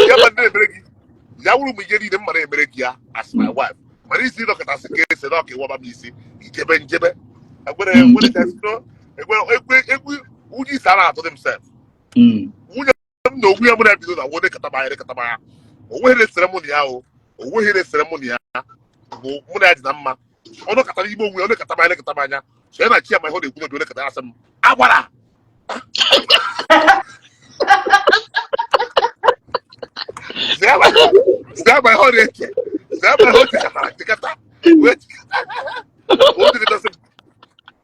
Speaker 2: ya ma ndị emere gị ya wụrụ m ihe niile m mara emere gị ya as my wife mana isi dọkịta sị ka ese na ọka ịwaba m isi ijebe njebe egwe onye isi a na-atụ themself nwunye m na onwe ya m na-ebido na wode katabaya onweghị resere mụ na ya bụ mụ na ya dị na mma ọnụ katara igbe onwe ya ọnụ kataba anya so ya na chi ya ma ihe ọ na-ekwu n'obi onye katara asị m agbara zaba ihe ọ na-eche tikata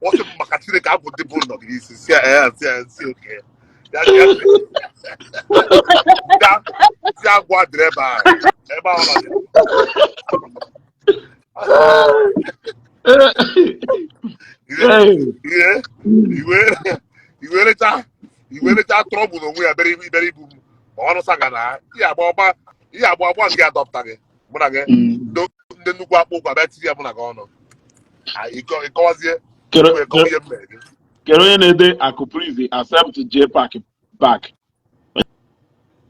Speaker 2: ọsị m maka Chineke abụ ndị bụ nọ gị isi si oke si agwa dịrị ebe ahụ iwerecha trọbụl onwe ya bere ibu m ma ọnụ saga na ihe agba nke adọpụta gị mụ na gị ndị nnukwu akpụ ụkwa bịa tiri ya mụ na gị ọnụ ịkọwazie ihe m mere gị.
Speaker 1: Kere onye na-ede akụpụrizi accept J back.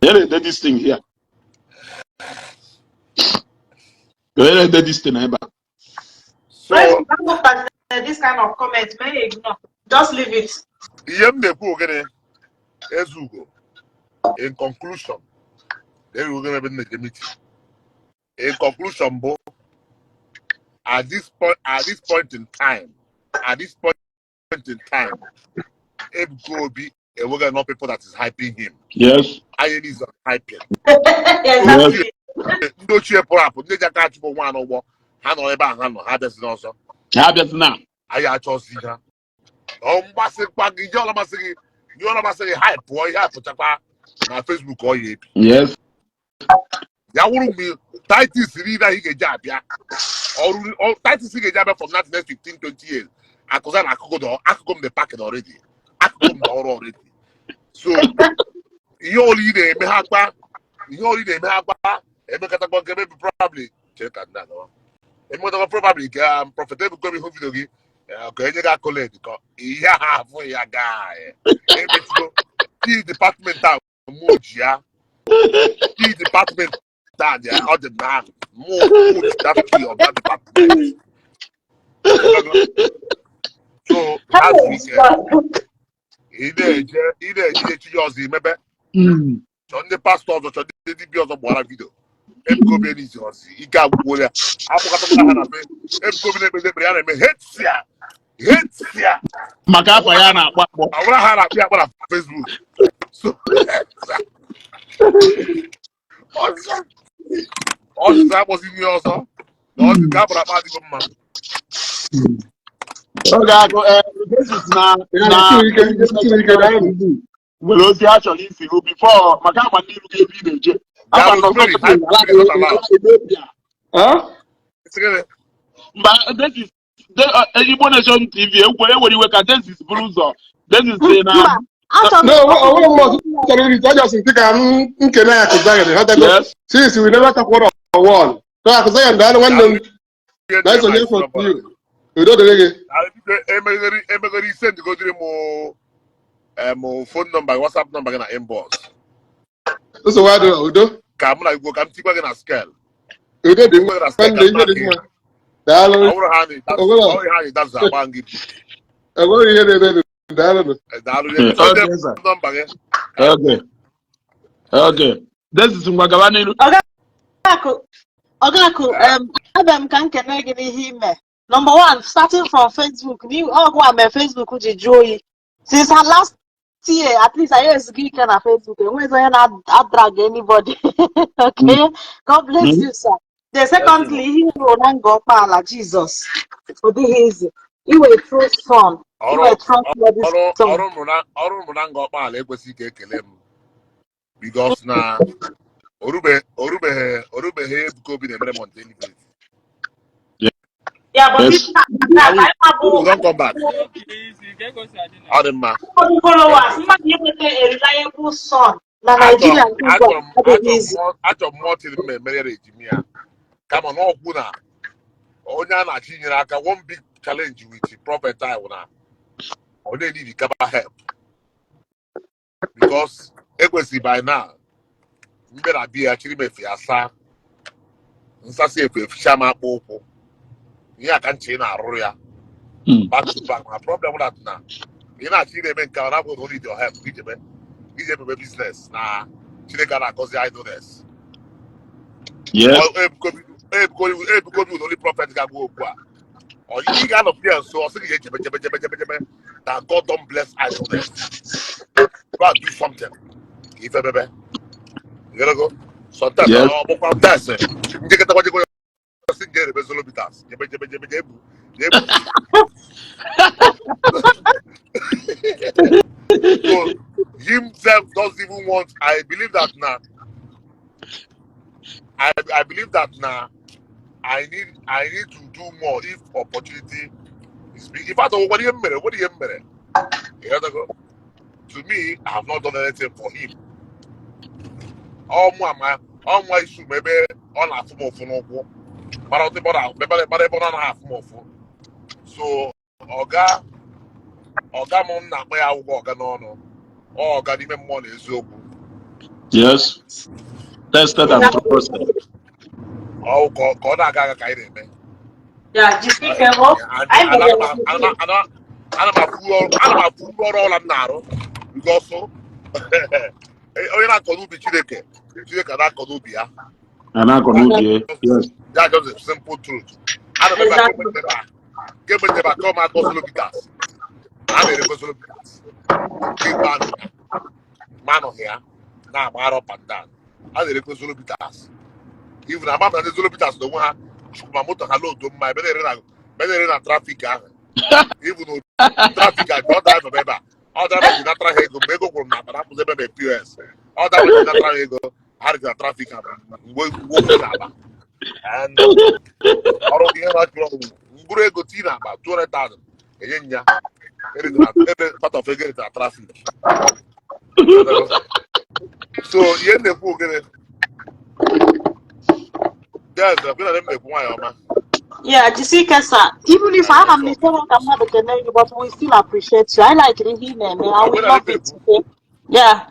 Speaker 1: Onye na-ede this thing here. Onye na-ede this thing ebe a.
Speaker 3: So this kind of comment may ignore. Just leave it.
Speaker 2: Ihe m na-ekwu ogene Ezugo in conclusion in conclusion bụ at this point in time Ebuka Obi enweghị enough people that is hyping him.
Speaker 1: Yes.
Speaker 2: Anyị is hyping.
Speaker 3: Exactly.
Speaker 2: Ndị ochie pụrụ apụ ndị ji aka achụpụ nwa n'ụgbọ ha nọ ebe ahụ ha nọ ha bịazi n'ọzọ.
Speaker 1: Ha bịazi na.
Speaker 2: Anyị achọzi ha. Ọ mgbasịkwa gị ihe ọla masị gị hype pụọ ihe apụchakwa na Facebook ọ ya ebi.
Speaker 1: Yes.
Speaker 2: ya wụrụ mgbe Titus ri na ị ga-eji abịa ọrụ Titus ga-eji abịa from that next 15-20 years akụza na akụkụ m the packet already akụkụ m the ọrụ already so ihe ọrụ ị na-eme ha akpa emekọtakwa nke maybe probably chere ka ndị anọ emekọtakwa probably ka Prophet Ebuka ihu video gị ka enye gị accolade ka ihe ha afụ ya gaa emechigo key department a mụ ji ya key department that ọ dị na mụ that key of that department so that's weekend ị na-eje echi ya ọzọ imebe chọ ndị pastọ ọzọ chọ ndị dibịa ọzọ gbara vidio Ebuka Obi n'izi ọzọ ike agwụgwọ ya akpụkọta ha na be Ebuka Obi na-ekpeze ekpere ya na-eme hetsia
Speaker 1: maka afọ ya na-akpọ akpọ
Speaker 2: ọbụla ha na-akpị akpọ na Facebook so ọzụzụ akpọzi ihe ọzọ na ọzụ ka akpọrọ akpa adịghị mma
Speaker 1: oge agụ nwere ozi a chọrọ isi hụ bifo maka agba ndị ilu ga-ebe ị na-eje mgbe Igbo Nation TV ewere iwe ka Desis buru ụzọ Desis dị na
Speaker 5: since we never talk one on one. So I can say I'm the one that's on for you. You don't
Speaker 2: emegori send go to mo phone number WhatsApp number na inbox.
Speaker 5: So why do
Speaker 2: ka mụ na Igbo ka m tikwa gị na scale.
Speaker 5: Udo dị mma daalụ
Speaker 2: ha that's agba ngị.
Speaker 5: Enwere ihe na-eme daalụ
Speaker 2: number gị.
Speaker 1: Okay. Desis ngwa gaba n'ilu.
Speaker 3: Ọgakụ, abịa m ka m kene gị n'ihe ime. Number one, starting from Facebook. Ọgwụ a mee Facebook ji jụọ oyi. Since her last year, at least I used to get on Facebook. Enweghị onye na-adrag anybody. Okay? God bless you, sir. The secondly, ihe ruo na nga ọkpala Jesus. Ọ dịghị izi. Iwe true son. Iwe trustworthy son.
Speaker 2: Ọrụ m na nga ọkpala ekwesịghị ka ekele m. Because na orubeghị Ebuka Obi na-emere Montaigne.
Speaker 3: Yeah, but
Speaker 2: don't come back. Ọ dị mma.
Speaker 3: Followers, mmadụ inweta a reliable son na Nigeria
Speaker 2: achọ mmụọ tiri m emere ejimi ya kama na ọkwụ na onye a na-achị nyere aka one big challenge with Prophet Iwu na ọ na-need cover help because ekwesịrị by now mbe na bia chiri m efe asa nsasị efe eficha m akpụ ụkwụ ihe aka nche na-arụ ya back to back my problem that na ị na-achị na-eme nke na bụ need your help ije mebe business na Chineke na-akọzi idleness. Ebuka Obi only prophet ga-agwa okwu a ị ga-anọ pia nso ọ sị gị jebe that God don't bless idleness. Go and do something ife bebe you gotta go sometimes ọgbọkwa das ndị kịta gbajikwa si ga erebe zolobitas jebe ebu so himself doesn't even want. I believe that now I need to do more if opportunity is big. If I don't what do you mean? You gotta go. To me, I have not done anything for him. All my issue maybe on a form of no but on half more. So Oga mom na my Oga no. Oga di me money eziokwu.
Speaker 1: Yes. Tested and trusted.
Speaker 2: Oh, God, I got a eme.
Speaker 3: Yeah, just be careful. I'm
Speaker 2: a fool all I'm narrow. Because so you're not going to be Chileke. Chileke not going to be.
Speaker 1: Yes.
Speaker 2: That's just a simple truth. I don't know give me the back. Come and go look at us. I'm a go look at us. Big man on here. Now I'm up and down. I didn't go look at us. Even a man that Zolobitas the one my motor hello to my better in traffic. Even though traffic I don't drive a baby. All that is not trying to go from that, but I was a POS. All that is not trying to go. had the traffic and and already go tina about 200,000. Part of it traffic. So yeah, the poor there's a bit of them.
Speaker 3: Yeah, Jisikesa, even if I am Mr. Kamada, but we still appreciate you. I like the him, and I would love it today. Yeah.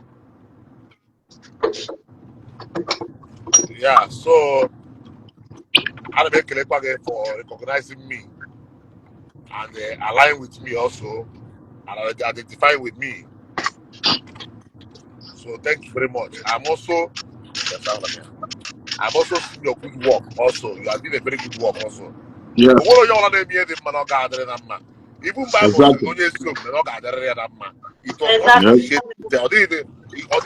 Speaker 2: Yeah, so I'll make a for recognizing me and align with me also and identify with me. So thank you very much. I'm also seeing your good work also. You are doing a very good work also.
Speaker 1: Yes.
Speaker 2: Even Bible says
Speaker 1: Exactly.
Speaker 2: no it was not
Speaker 3: Exactly.
Speaker 2: appreciated or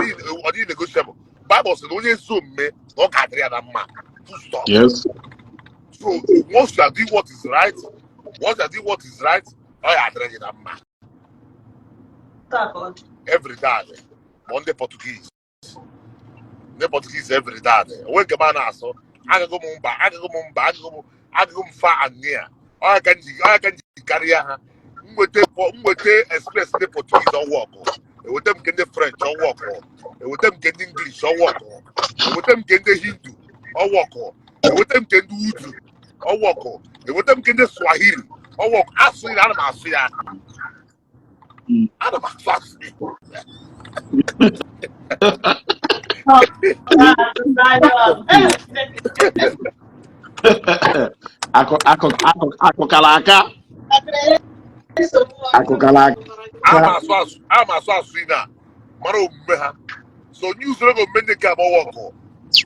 Speaker 2: didn't negotiable. Bible says no Zoom me no full stop.
Speaker 1: Yes.
Speaker 2: So once you are doing what is right, I address that man. Every day. Monday Portuguese. The Portuguese every day. When the man asks, I go far and near. I can carry her. Express the Portuguese or walk. With them get the French or walk. With them get English or walk. With them get the Hindu or walk. With them get the Urdu or walk. With them get the Swahili or walk. Ask me, I'm
Speaker 1: Akokalaka. Akokalaka.
Speaker 2: I'm as now. Maro meha. So news go mende ka mo woko.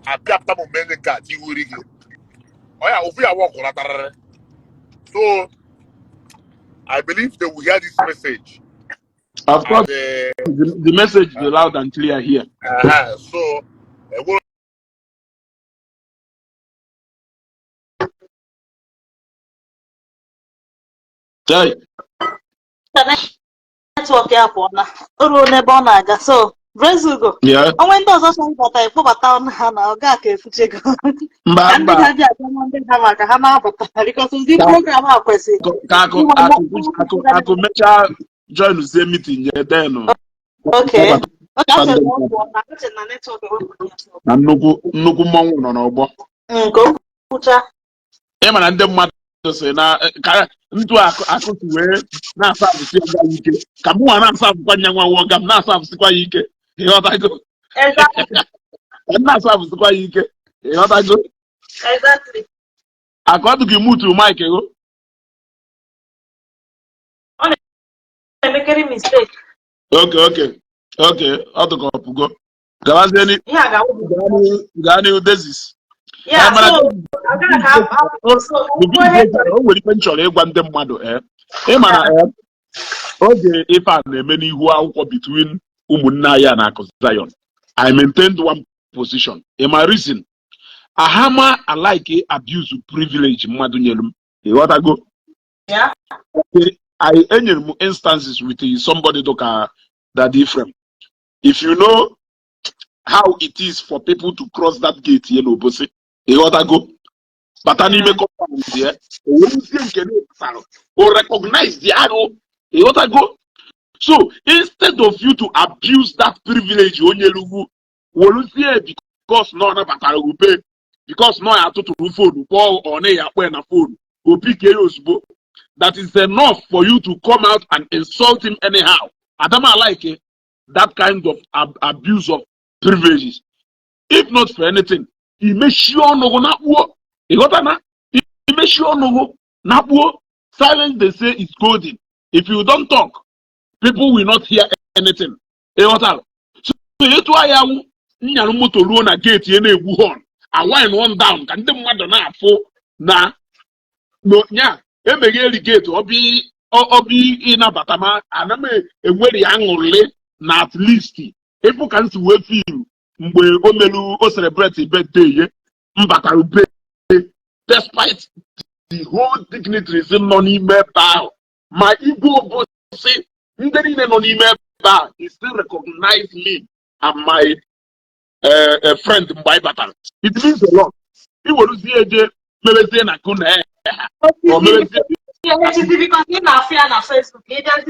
Speaker 2: Apia mo mende ka ti wuri gi. Oya ofi a woko la tarare. So I believe they will hear this message.
Speaker 1: Of course,
Speaker 2: And,
Speaker 1: the message is loud and clear here.
Speaker 2: so
Speaker 1: Hey.
Speaker 3: Network ya bụ na o ruo n'ebe ọ na-aga so Brezugo
Speaker 1: Yeah.
Speaker 3: onwe ndị ọzọ chọrọ ịbata ịkpọbata ọnụ ha na ọ ga-aka efuchego ka ndị ga-abịa abịa ndị ha maka ha na-abata because ụdị program a kwesịrị
Speaker 1: Ako mecha join the meeting yeah then.
Speaker 3: Okay. Na network
Speaker 1: Na nnukwu mmanwụ nọ n'ọgbọ.
Speaker 3: nke okwucha
Speaker 1: Ị ma na ndị mmadụ sị na ka ntụ akụtụ wee na-asa abụsị ya ike ka mụ nwa na-asa abụkwa nya nwa nwoga m na-asa abụsịkwa ya ike ịghọtago na-asa abụsịkwa ya ike ịghọtago akọdụ gị mutu Mike ego
Speaker 3: ọ na-emekere mistake
Speaker 1: okay ọ dụka ọpụgo gawazie gaa n'ihu Dezis o nwere ife m chọrọ ịgwa ndị mmadụ ịma na oge ife a na-eme n'ihu akwụkwọ between ụmụnne anyị na akụ Zion I maintained one position in my reason ahama alike abuse privilege mmadụ nyere m ịghọtago I enyere m instances with somebody that different if you know how it is for people to cross that gate here n'obosi ịghọtago bata n'ime compound ya owuzie nke na-esara o recognize the arrow ịghọtago so instead of you to abuse that privilege onye lugwu woluzie because no nabatara ube because no ya atụtụrụ phone kpọọ ọ na ya akpọ na phone opike ya ozugbo that is enough for you to come out and insult him anyhow Adama like that kind of abuse of privileges if not for anything imechi ọnụgụ na-akpụọ ịghọta na imechi ọnụgụ na-akpụọ silence they say is golden if you don't talk people will not hear anything ịghọta so etu anya wụ nyarụ moto ruo na gate ya na-egbu horn awine one down ka ndị mmadụ na-afụ na nya emegheri gate obi ịnabata ma ana m enwere ya aṅụrị na at least ịpụ ka nsi wee feel mgbe o melu o celebrate birthday ye mbatara ube despite the whole dignitaries nọ n'ime ebe ahụ ma igwe obosi ndị niile nọ n'ime ebe ahụ he still recognize me and my a friend mgbe batara. It means a lot. He will see eje mebezie na kuna or mebezie.
Speaker 3: Because in Afia na Facebook, he does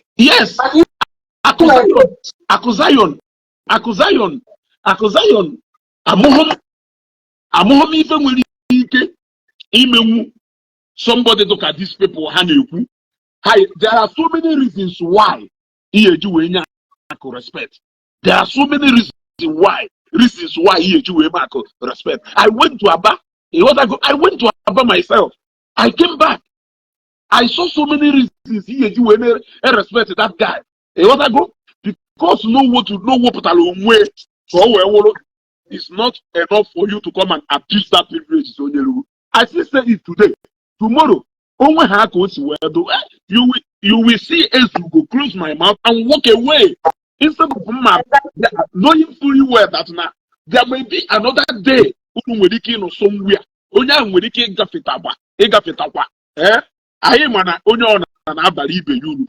Speaker 1: yes. Akuzayon. Amohom even will ike somebody look at these people. There are so many reasons why he respect. There are so many reasons why he respect. I went to Aba. I went to Aba myself. I came back. I saw so many reasons he respect that guy. Because know what it's not enough for you to come and abuse that privilege. I still say it today. Tomorrow, you will see as you go close my mouth and walk away. Instead of knowing fully well that now there may be another day somewhere.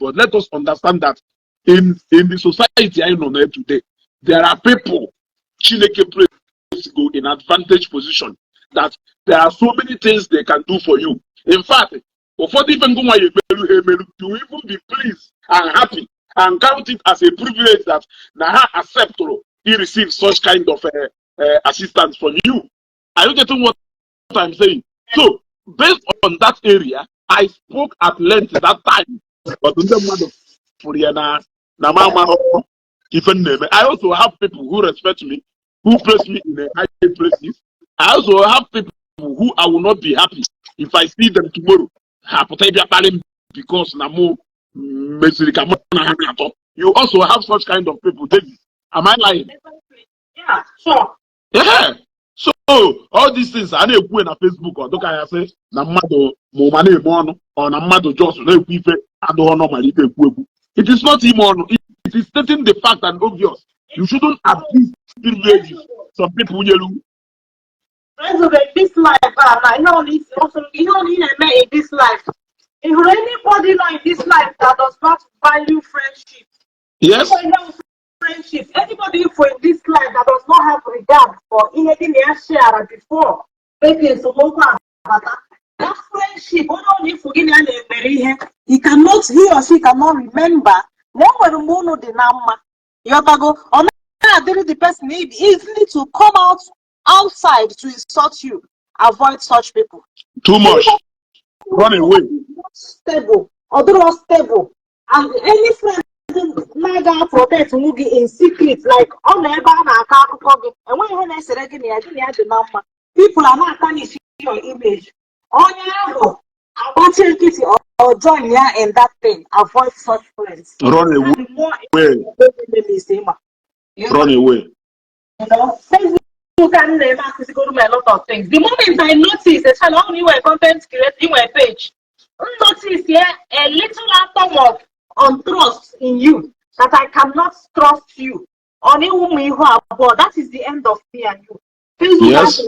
Speaker 1: But let us understand that in the society I know today, there are people go in advantage position that there are so many things they can do for you. In fact, before even go you even be pleased and happy and count it as a privilege that Naha accept or he receives such kind of assistance from you. Are you getting what I'm saying? So, based on that area, I spoke at length that time. But I also have people who respect me, who place me in the high places. I also have people who I will not be happy if I see them tomorrow. Because you also have such kind of people, David. Am I lying?
Speaker 3: Yeah, sure.
Speaker 1: Yeah. So all these things I know on Facebook or don't I say na mmadụ mo or na mmadụ just na-ekwu ife adịghị normally ekwu. It is not immoral. It is stating the fact and obvious. You shouldn't abuse privileges. Some people yellow.
Speaker 3: This life, you don't need in this life. If anybody know in this life that does not value friendship,
Speaker 1: yes.
Speaker 3: Friendship, anybody for in this life that does not have regard for anything they share before, that friendship, he or she cannot remember. The person need easily to come outside to insult you. Avoid such people.
Speaker 1: Too much. Run away.
Speaker 3: Stable, not stable, and any friend naga protect mugi in secret, like on never and when I said people are not tarnishing your image. On your or join in that thing. Avoid such friends.
Speaker 1: Run away. Run away.
Speaker 3: You know, Facebook can go to a lot of things. The moment I notice, especially when you were content creating a page, notice here a little atom of untrust in you that I cannot trust you. Only whom you have, that is the end of me and you.
Speaker 1: Yes.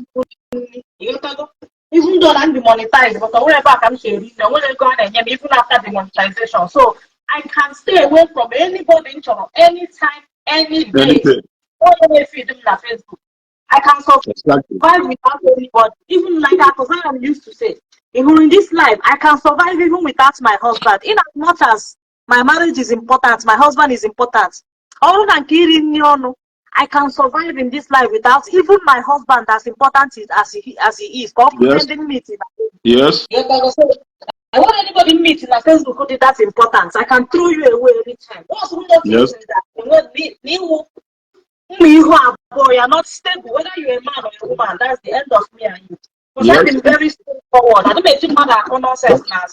Speaker 3: Even though I'm demonetized, but wherever I can share it, when go on and even after demonetization. So I can stay away from anybody anytime, any day. Facebook. I can survive without anybody. Even like that, I'm used to say. Even in this life, I can survive even without my husband. In as much as my marriage is important, my husband is important. I can survive in this life without even my husband, as important as he is.
Speaker 1: Yes.
Speaker 3: I want anybody meet in a Facebook that's important. I can throw you away anytime.
Speaker 1: Yes.
Speaker 3: You are not stable, whether you're a man or a woman. That's the end of me and you. Because I've been very straightforward. I don't make it matter for nonsense now.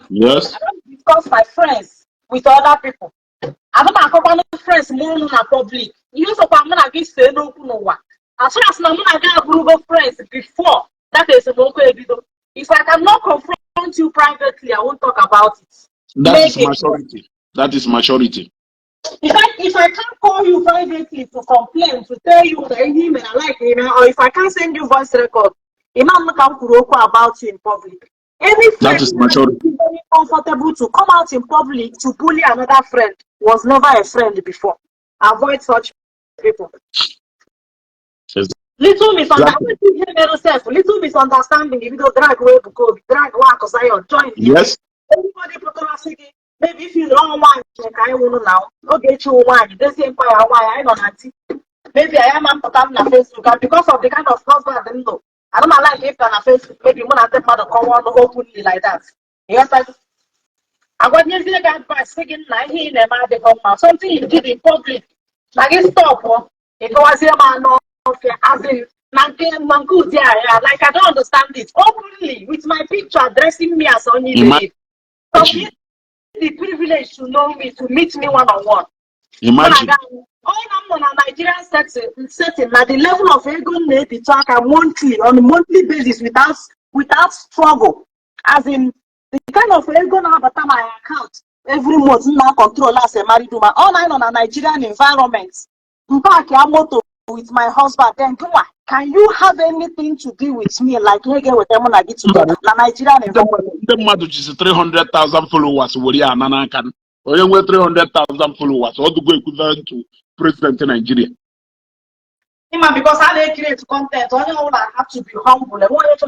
Speaker 1: Yes.
Speaker 3: I don't discuss my friends with other people. I don't accompany friends more in public. You also I'm gonna get say no one. As soon as I'm gonna get a group of friends before that is a local video. If I cannot confront you privately, I won't talk about it.
Speaker 1: That is maturity. That is maturity.
Speaker 3: If I can't call you privately to complain, to tell you that him and I like him, or if I can't send you voice record, Imam can about you in public. Any friend
Speaker 6: That is maturity.
Speaker 3: very comfortable to come out in public to bully another friend was never a friend before. Avoid such people. Little misunderstanding, little misunderstanding. If you don't drag away, drag work or join.
Speaker 6: Yes.
Speaker 3: Everybody put on a maybe if you don't want like I will now, okay, you want the same fire why I don't have. Maybe I am on Facebook and because of the kind of husband I don't know. I don't like if on Facebook, maybe one of them mother come on openly like that. Yes, I got you see that by speaking like he never the come something you did in public. Like it stop, it was here man as in like I don't understand this openly with my picture addressing me as only lady. So the privilege to know me, to meet me one-on-one.
Speaker 6: Imagine.
Speaker 3: On a Nigerian setting, at the level of ego need to talk on a monthly basis without struggle. As in the kind of ego now but my account every month now control as a married woman. All on a Nigerian environment. With my husband, then can you have anything to do with me like you get with them when I get together? Nigerian environment.
Speaker 6: The mother is 300,000 followers. We are Nanakan. Or you 300,000 followers. All the way equivalent to President in Nigeria.
Speaker 3: Because I create content, I have to be humble. I was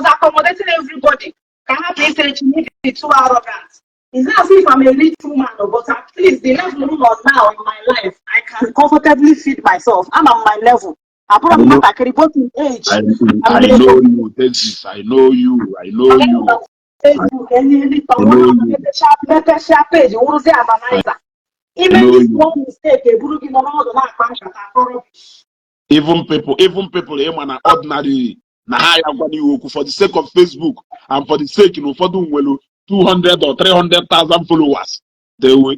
Speaker 3: accommodating everybody. Can I please say you be too arrogant? It's not as if I'm a rich woman, but at least the level now in my life, I can comfortably feed myself. I'm on my level. I probably not like a in age.
Speaker 6: I know you. This I know you. I know you.
Speaker 3: Facebook, page. You want to say I'm a nicer. Even this one mistake,
Speaker 6: even people, ordinary, for the sake of Facebook and for the sake, for the 200 or 300,000 followers, they will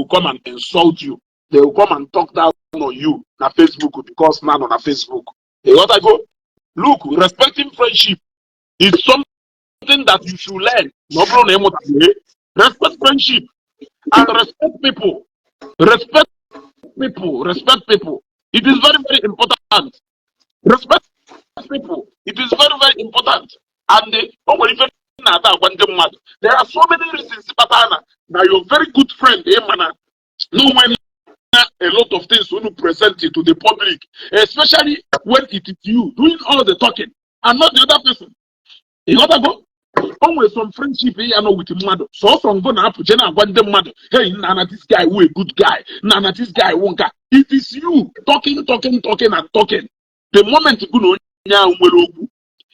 Speaker 6: come and insult you. They will come and talk down on you on Facebook because man on Facebook. Hey, what I go? Look, respecting friendship is something that you should learn. No problem. Respect friendship and respect people. Respect people. It is very, very important. Respect people. It is very, very important. And there are so many reasons. Now you're very good friend, no when a lot of things when you present it to the public, especially when it is you doing all the talking and not the other person. You gotta go. Always some friendship with the mother. So from gonna happen, hey, Nana, this guy who a good guy. Nana, this guy won't guy. It is you talking. The moment you go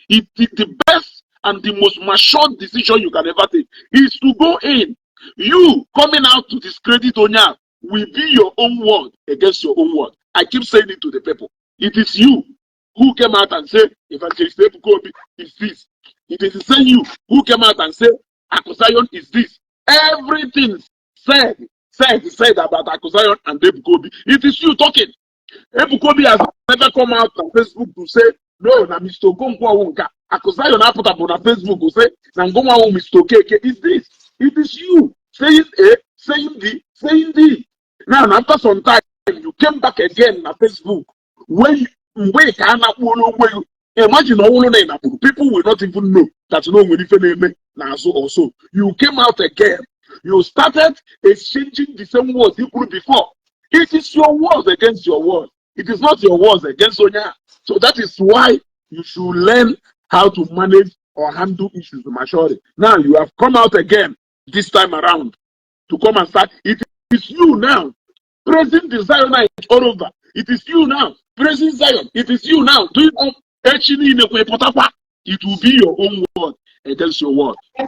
Speaker 6: it is the best and the most mature decision you can ever take is to go in. You coming out to discredit Onya will be your own word against your own word. I keep saying it to the people. It is you who came out and said, Evangelist Ebukobi is this. It is the same you who came out and said, Akusayon is this. Everything said about Akusayon and Ebukobi. It is you talking. Ebukobi has never come out on Facebook to say, no, na Mr. Okonkwo wonka. Akusayon na put up on Facebook to say, na Ngoma won Mr. Okeke. Is this? It is you saying A, saying B, saying D. Now, after some time, you came back again on Facebook. When imagine all people will not even know that no when also. You came out again. You started exchanging the same words you put before. It is your words against your words. It is not your words against Onya. So that is why you should learn how to manage or handle issues maturely. Now you have come out again this time around to come and start. It is you now praising the Zionite all over. It is you now praising Zion. It is you now doing all. It will be your own word against your word. I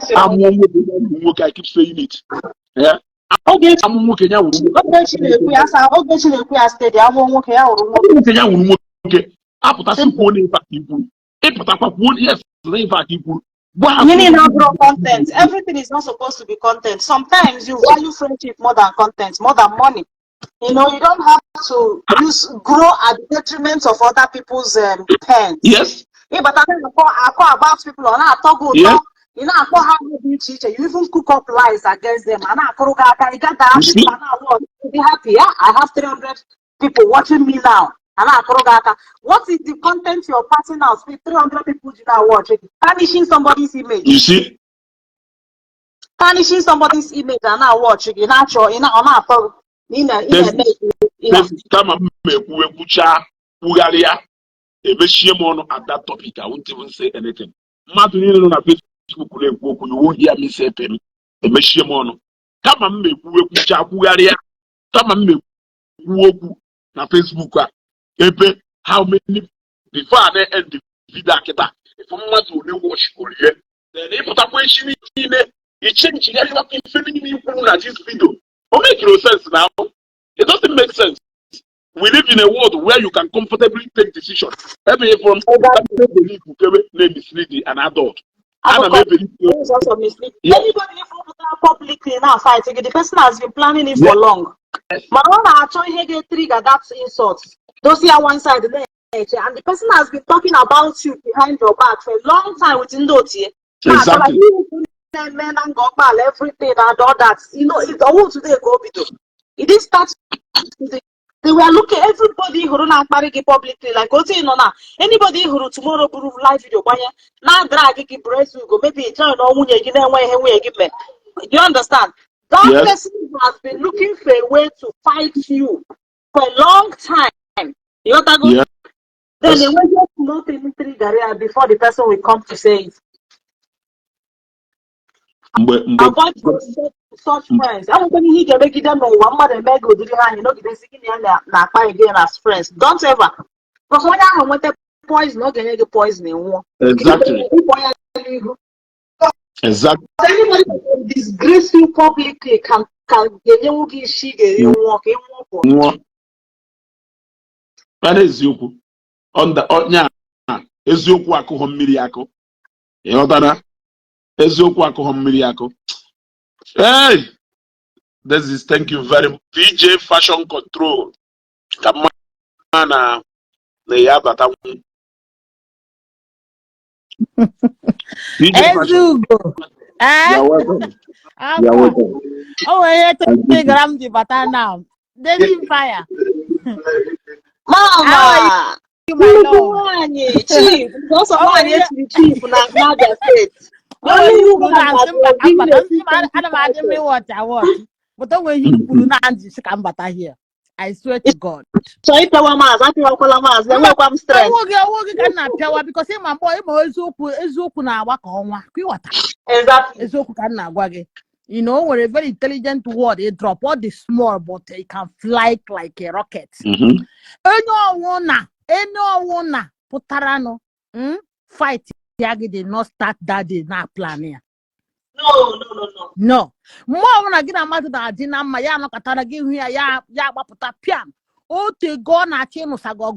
Speaker 6: keep saying it. Yeah.
Speaker 3: Content. Everything is not supposed to be content. Sometimes you value friendship more than content, more than money. You know, you don't have to grow at the detriment of other people's pens.
Speaker 6: Yes.
Speaker 3: Yeah, but I call about people on our talk.
Speaker 6: Yes.
Speaker 3: You know, I call how you teacher. You even cook up lies against them. And I got that. Be happy. Yeah, I have 300 people watching me now. What is the content you're passing out? 300 people do not watch it. Tarnishing somebody's image.
Speaker 1: You see?
Speaker 3: Tarnishing somebody's image and not watch it.
Speaker 6: At that topic, I won't even say anything. Facebook, you won't hear me say pen. A machine come and make na Facebook. How many before I end the video? If I'm not to watch Korea, then if I'm question in it, change everything filming me at this video. It makes no sense now. It doesn't make sense. We live in a world where you can comfortably take decisions. Every from believe misleading an adult.
Speaker 3: Anybody publicly now fighting, the person has been planning it for long. But when I show you trigger that insult, those here one side and the person has been talking about you behind your back for a long time with Ndoti.
Speaker 1: Exactly.
Speaker 3: Men and go ball everything and all that. You know, if the whole today go video. It didn't start. They were looking everybody who don't marry publicly like anybody who tomorrow prove live video now drag it breast will go maybe join you understand? That person has been looking for a way to fight you for a long time. You know what I mean? Then they will just not military career before the person will come to say it. Avoid such friends. I don't think he can make them know one mother meg will do you know the again as friends. Don't ever. Because when I want the poison, not getting the poison in war.
Speaker 1: Exactly. Exactly.
Speaker 3: Anybody can disgrace you publicly can get you you walk.
Speaker 1: That is you. On the onya is you kwako mmiriako. Yodana is you kwako mmiriako. Hey, this is thank you very much. DJ Fashion Control. Come on,
Speaker 7: Ezugo.
Speaker 1: You're welcome. You're welcome.
Speaker 7: Oh, I hate to figure out the butter now. They need fire.
Speaker 3: Mama!
Speaker 7: You my love.
Speaker 3: Chief, because of one yet to the chief now the state.
Speaker 7: Only you could imagine me what I want. But the way you could not come butter here. I swear to God.
Speaker 3: So if the woman has then welcome strength.
Speaker 7: I will cannot tell because my boy is open our
Speaker 3: Exactly.
Speaker 7: It's open. You know, we're a very intelligent word. It drop all the small, but it can fly like a rocket. Anyone, Putarano, fight. Yagi did not start that day, not plan here. No. More when I get a matter that dinner, my yana katana give me a ya waputa pian. Oh, to go na chino sago,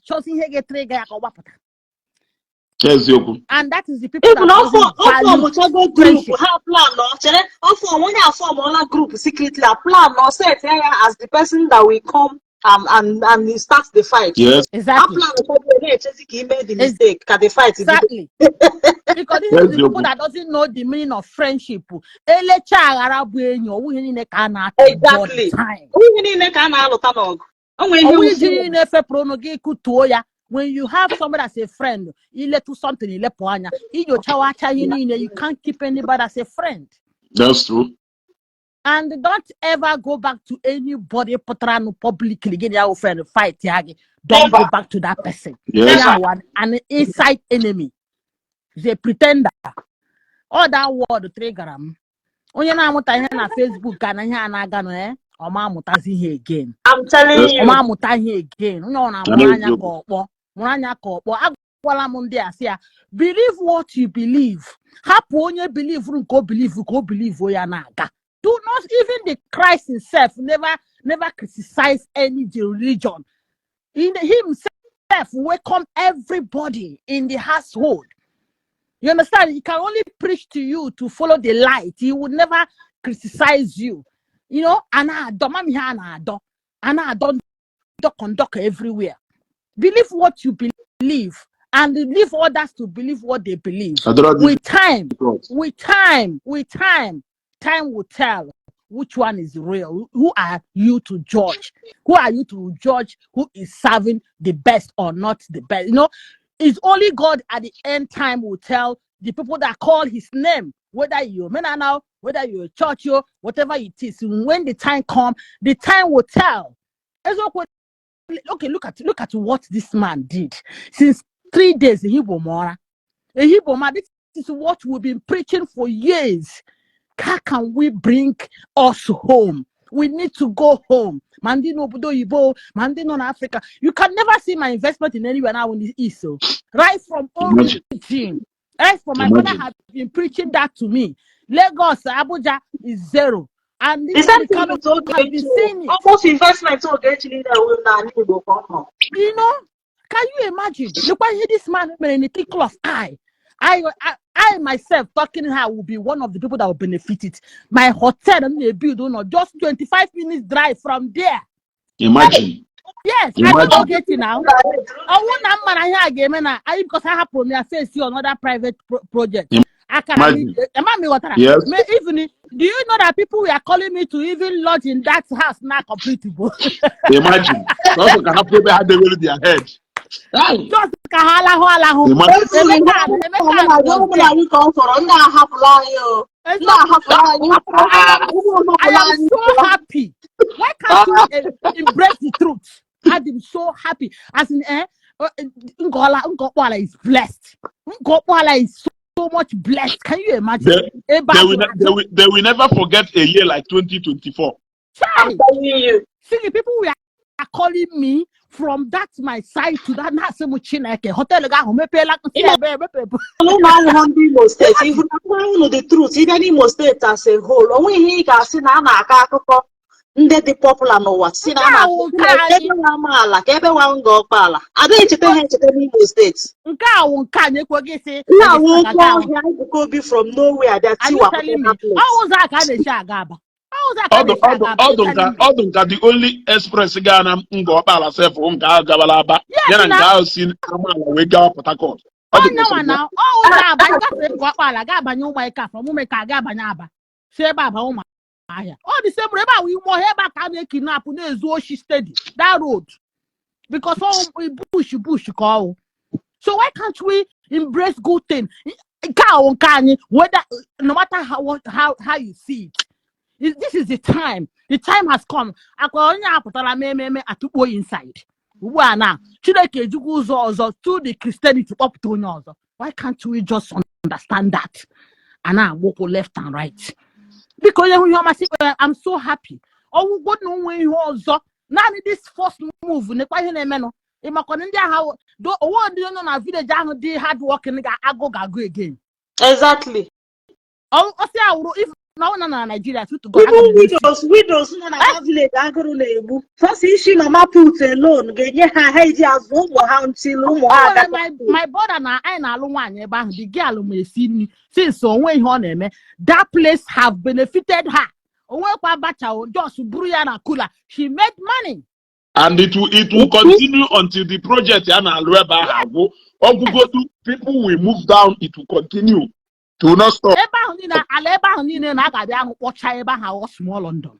Speaker 7: choosing he get three guy waputa.
Speaker 1: And
Speaker 7: that is the people
Speaker 3: that
Speaker 7: also
Speaker 3: group have plan no. Also, when you form on a group secretly, a plan no set as the person that will come and he starts the fight.
Speaker 1: Yes,
Speaker 7: exactly.
Speaker 3: He made the mistake. Can they fight?
Speaker 7: Exactly. Because this is the people that doesn't know the meaning of friendship. Exactly. When you have somebody as a friend, you let do something, you can't keep anybody as a friend.
Speaker 1: That's true.
Speaker 7: And don't ever go back to anybody publicly get your friend fight. Don't go back to that person.
Speaker 1: Yes.
Speaker 7: An inside enemy. They pretender. All that word trigger. When you know na Facebook and again.
Speaker 3: I'm telling you.
Speaker 7: Believe what you believe. Believe do not even the Christ himself never criticize any religion. Himself welcome everybody in the household. You understand? He can only preach to you to follow the light. He would never criticize you. You know, and I don't conduct everywhere. Believe what you believe and leave others to believe what they believe. With time, time will tell which one is real? Who are you to judge? Who are you to judge who is serving the best or not the best? You know, it's only God at the end time will tell the people that call his name, whether you're Omenala, whether you're a church, whatever it is. When the time comes, the time will tell. Okay, look at what this man did. Since 3 days, this is what we've been preaching for years. How can we bring us home? We need to go home. Mandino Budo Ibo, Mandino Africa. You can never see my investment in anywhere now in the East. So, right from origin. Right from my father has been preaching that to me. Lagos, Abuja is zero. And this has been saying it.
Speaker 3: Almost investment actually that will
Speaker 7: You know, can you imagine? Look at this man in the tickle of eye. I myself talking her will be one of the people that will benefit it. My hotel and the build just 25 minutes drive from there.
Speaker 1: Imagine.
Speaker 7: Yes, I don't get it now. I want man I again because I have on my face another private project.
Speaker 1: Imagine.
Speaker 7: Yes. Even do you know that people were calling me to even lodge in that house now completely?
Speaker 1: Imagine. Also can have people had their head.
Speaker 7: Just I am so happy. Why can't you embrace the truth? I'm so happy. As in, Ngola is blessed. Ngola is so much blessed. Can you imagine?
Speaker 1: They will never forget a year like 2024.
Speaker 3: I'm telling you.
Speaker 7: See, the people are calling me from that my side to that hotel
Speaker 3: State, even the truth, even Imo State as a whole, only he can see now the popular no what. See now, like everyone go pala. I don't to Imo State. Now go be from nowhere. That's you are telling me.
Speaker 7: How was that kind of shagaba?
Speaker 1: The only express Ghana go pala self Gabalaba. Then I'll see we go Port Harcourt.
Speaker 7: Oh no, now. Oh, that by Gabanu Waka from Umeka Gabanaba. Seba Homa. Oh, the same river we more here back and kidnap she steady that road. Because all we bush call. So why can't we embrace good thing? Whether no matter how you see it. This is the time. The time has come. Inside. To the Christianity up to why can't we just understand that? And now walk left and right. Because I'm so happy. Oh, God, no way also. Now this first move, how do you know na village hard working go again.
Speaker 3: Exactly.
Speaker 7: Oh, if now Nigeria to go.
Speaker 3: Even widows na village first Ishi mama put alone get
Speaker 7: my brother na I na alụ nwanyị ebe ahụ the girl may see since onwe ihe ọ na-eme that place have benefited her. Onwe kwa bacha just buru ya na cooler. She made money.
Speaker 1: And it will continue until the project people will move down, it will continue. To not stop.
Speaker 7: Small London.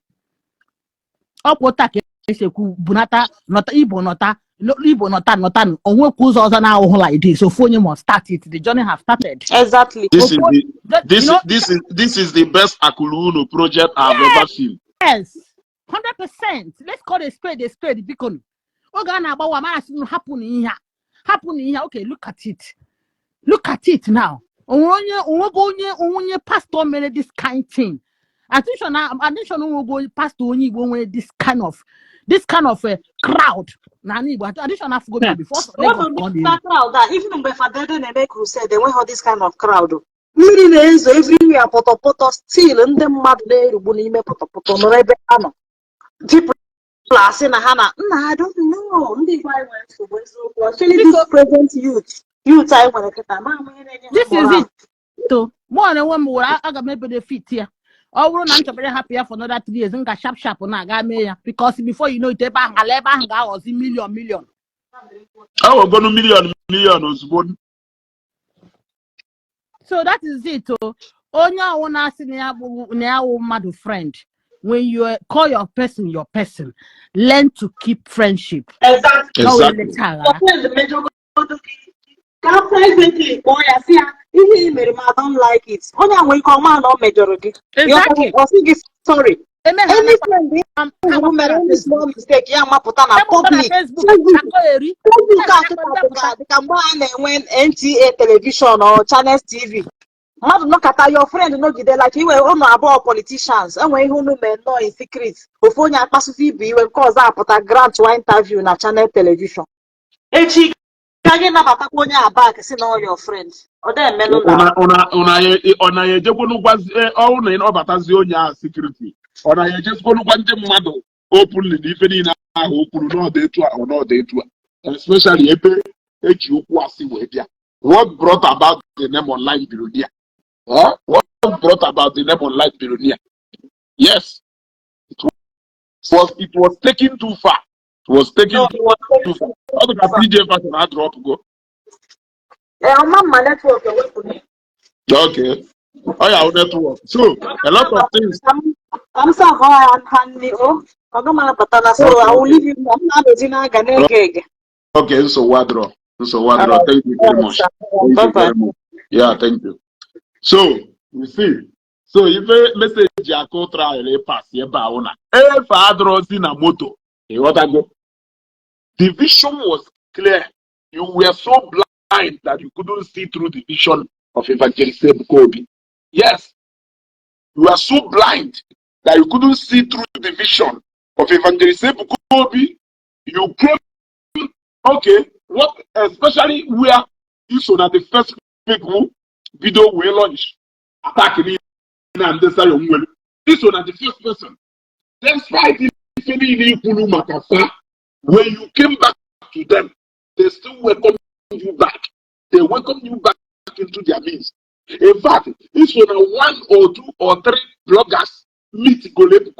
Speaker 7: Bunata, not Igbo, not like this. So phone must start it. The journey have started.
Speaker 3: Exactly.
Speaker 1: This is the best Akuluno project I've ever seen.
Speaker 7: Yes, 100%. Let's call a spade because happening here. Okay, look at it now. Onye pastor made this kind thing. Attention will go pastor only go this kind of crowd. Addition have to go before.
Speaker 3: That crowd that even if they make crusade, they won't have this kind of crowd. Millions everywhere, poto still and the mad day bunime poto no rebellion. People are saying, Hannah, I don't know. Actually, this present youth. I want to get
Speaker 7: this is it. So, more than one more, I got maybe the feet here. Oh, we're not very happy for another 3 years. And got sharp on that because before you know it, was in million.
Speaker 1: Oh, we're going to million.
Speaker 7: So that is it. Oh, Onya wona si na madu friend. when you call your person, learn to keep friendship.
Speaker 3: Exactly. Presently, boy, I see, I don't like it. Only when you come out, majority.
Speaker 7: Exactly.
Speaker 3: Sorry. Any friend, any small mistake, yeah, ma put on a public. When NTA television or Channels TV. Mother look at your friend, no, they like you were about politicians, and when you know in secret, before you pass to TV, when cause up at a grant to interview na channel television. Again, about back, see all your friends. Or then,
Speaker 6: security. Or I just go to one model openly, even in a open no day to or no day to, especially what brought about the name online billionaire? Huh? What brought about the name online billionaire? Yes, it was taken too far. It was taken too far. How the PJ fashion had drop go? Okay. Oh yeah, network. So a lot of things.
Speaker 3: I'm so hard and handy. Oh, I will leave you.
Speaker 6: Okay, so Wadro. Thank you very much. Thank you very much. Yeah, thank you. So you see, so if a message ya ko try le pass ye ba una. If Adro in a moto, what I go? The vision was clear. You were so blind that you couldn't see through the vision of Evangelist Kobe. Yes, you are so blind that you couldn't see through the vision of Evangelist Kobe. You came, okay, what, especially where you saw that the first people video we launch attacking and this is this one at the first person. Despite when you came back to them, they still welcome you back. They welcome you back into their midst. In fact, if you know 1 or 2 or 3 bloggers meet Goleb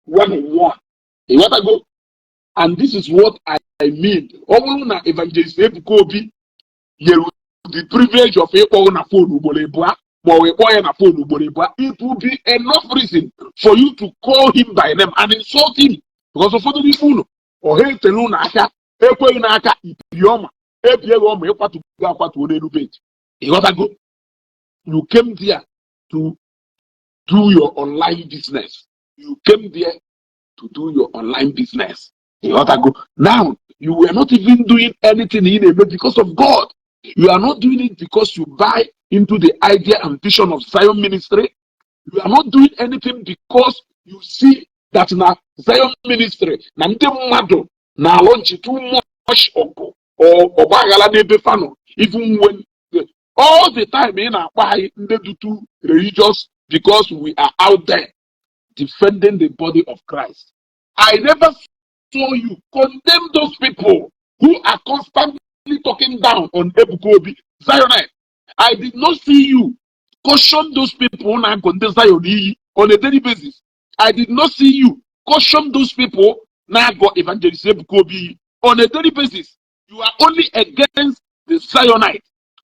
Speaker 6: one on one, you want to go? And this is what I mean. All evangelist Kobe, the privilege of a phone, it will be enough reason for you to call him by name and insult him. Because of the people or hey teluna aka ekwe aka ipioma epiego me kwatu ga kwatu elevate. You gotta go. You came there to do your online business. You came there to do your online business. You gotta go. Now you were not even doing anything in it because of God. You are not doing it because you buy into the idea and vision of Zion ministry. You are not doing anything because you see that now Zion ministry na launch too much or even when all the time in our buy too religious because we are out there defending the body of Christ. I never saw you condemn those people who are constantly talking down on Ebukobi, Zionite. I did not see you caution those people on a daily basis. I did not see you caution those people now got evangelist Ebukobi on a daily basis. You are only against the Zionite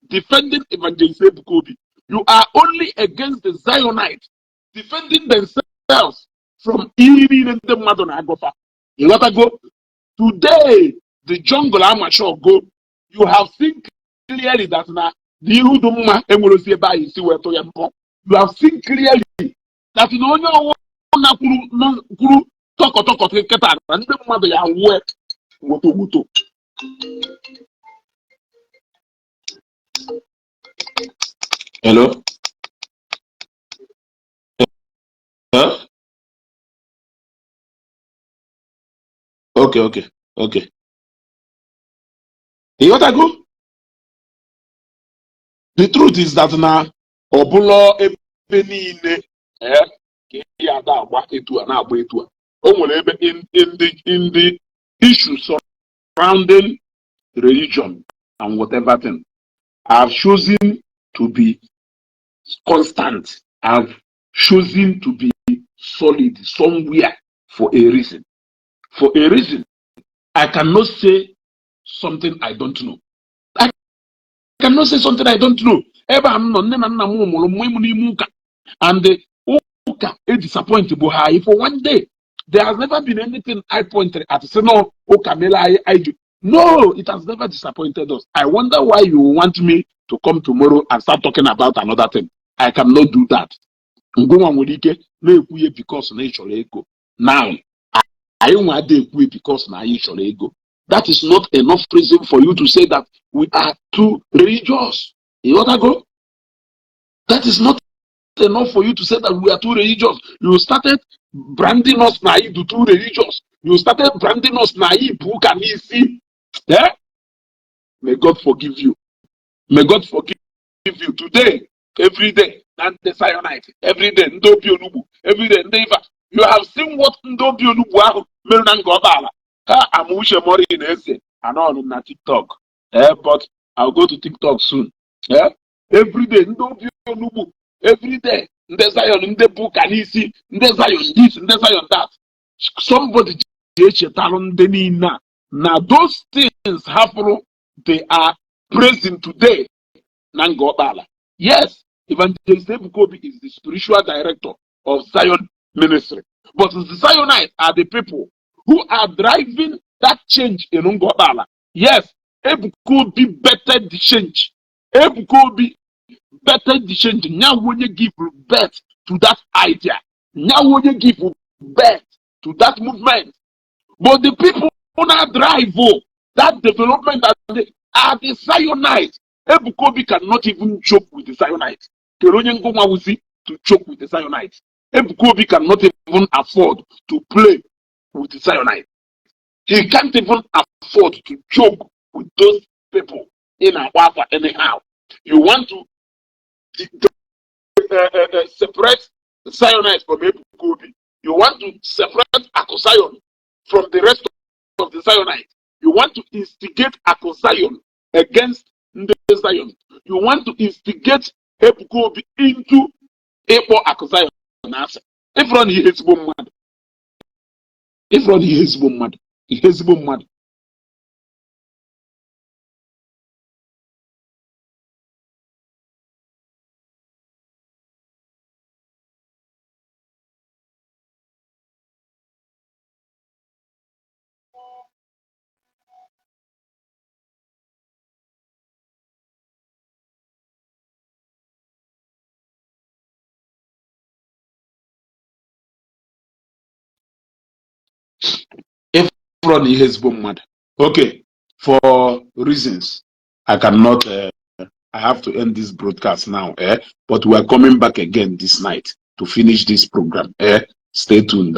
Speaker 6: defending evangelist Ebukobi. You are only against the Zionite defending themselves from Iri and the Madonna Agofa. You gotta go. Today, the jungle I'm sure go. You have seen clearly that now the Uduma Emolosi by you see where to your. You have seen clearly that in only one guru talk ketan and the mother ya work wuto. Hello? Huh? Okay. You gotta go. The truth is that now Obulo Ebenine in the issues surrounding religion and whatever thing. I've chosen to be constant. I've chosen to be solid somewhere for a reason. For a reason. I cannot say something I don't know. I cannot say something I don't know. And the Oka, a disappointed Buhari for one day. There has never been anything I pointed at. Say no, Okamela, I do. No, it has never disappointed us. I wonder why you want me to come tomorrow and start talking about another thing. I cannot do that. Because now I want to because now ego. That is not enough reason for you to say that we are too religious. You want to go? That is not enough for you to say that we are too religious. You started branding us naive to too religious. You started branding us naive. Who can he see? Yeah? May God forgive you. May God forgive you today, every day. And the Zionite, every day, Ndobi Onubu, every day, Ndeva. You have seen what Ndobi Onubu are Melnangobala. I'm Usha Mori in Ese, and all on TikTok. But I'll go to TikTok soon. Yeah? Every day, Ndobi Onubu, every day, Nde Zion, Nde book and Isi, Nde Zion this, Nde Zion that. Somebody now those things happen, they are present today. Nangobala. Yes, Evangelist Ebukobi is the spiritual director of Zion Ministry. But the Zionites are the people who are driving that change in Ngobala. Yes, Ebukobi better the change. Ebukobi better the change. Now when you give birth to that idea, now when you give birth to that movement, but the people who now drive that development are the Zionites. Ebukobi cannot even joke with the Zionites. Keronyen Gomawuzi to joke with the Zionites. Ebukobi cannot even afford to play with the Zionites. He can't even afford to joke with those people in Awafa anyhow. You want to separate the Zionites from Ebukobi. You want to separate Akozion from the rest of the Zionites. You want to instigate Akozion against the Zion. You want to instigate Ebukobi into Ebo Akozion. If run he hates mad. If run he hates mad. He hates mad. If run he hates mad. Okay, for reasons I cannot. I have to end this broadcast now. But we are coming back again this night to finish this program. Stay tuned.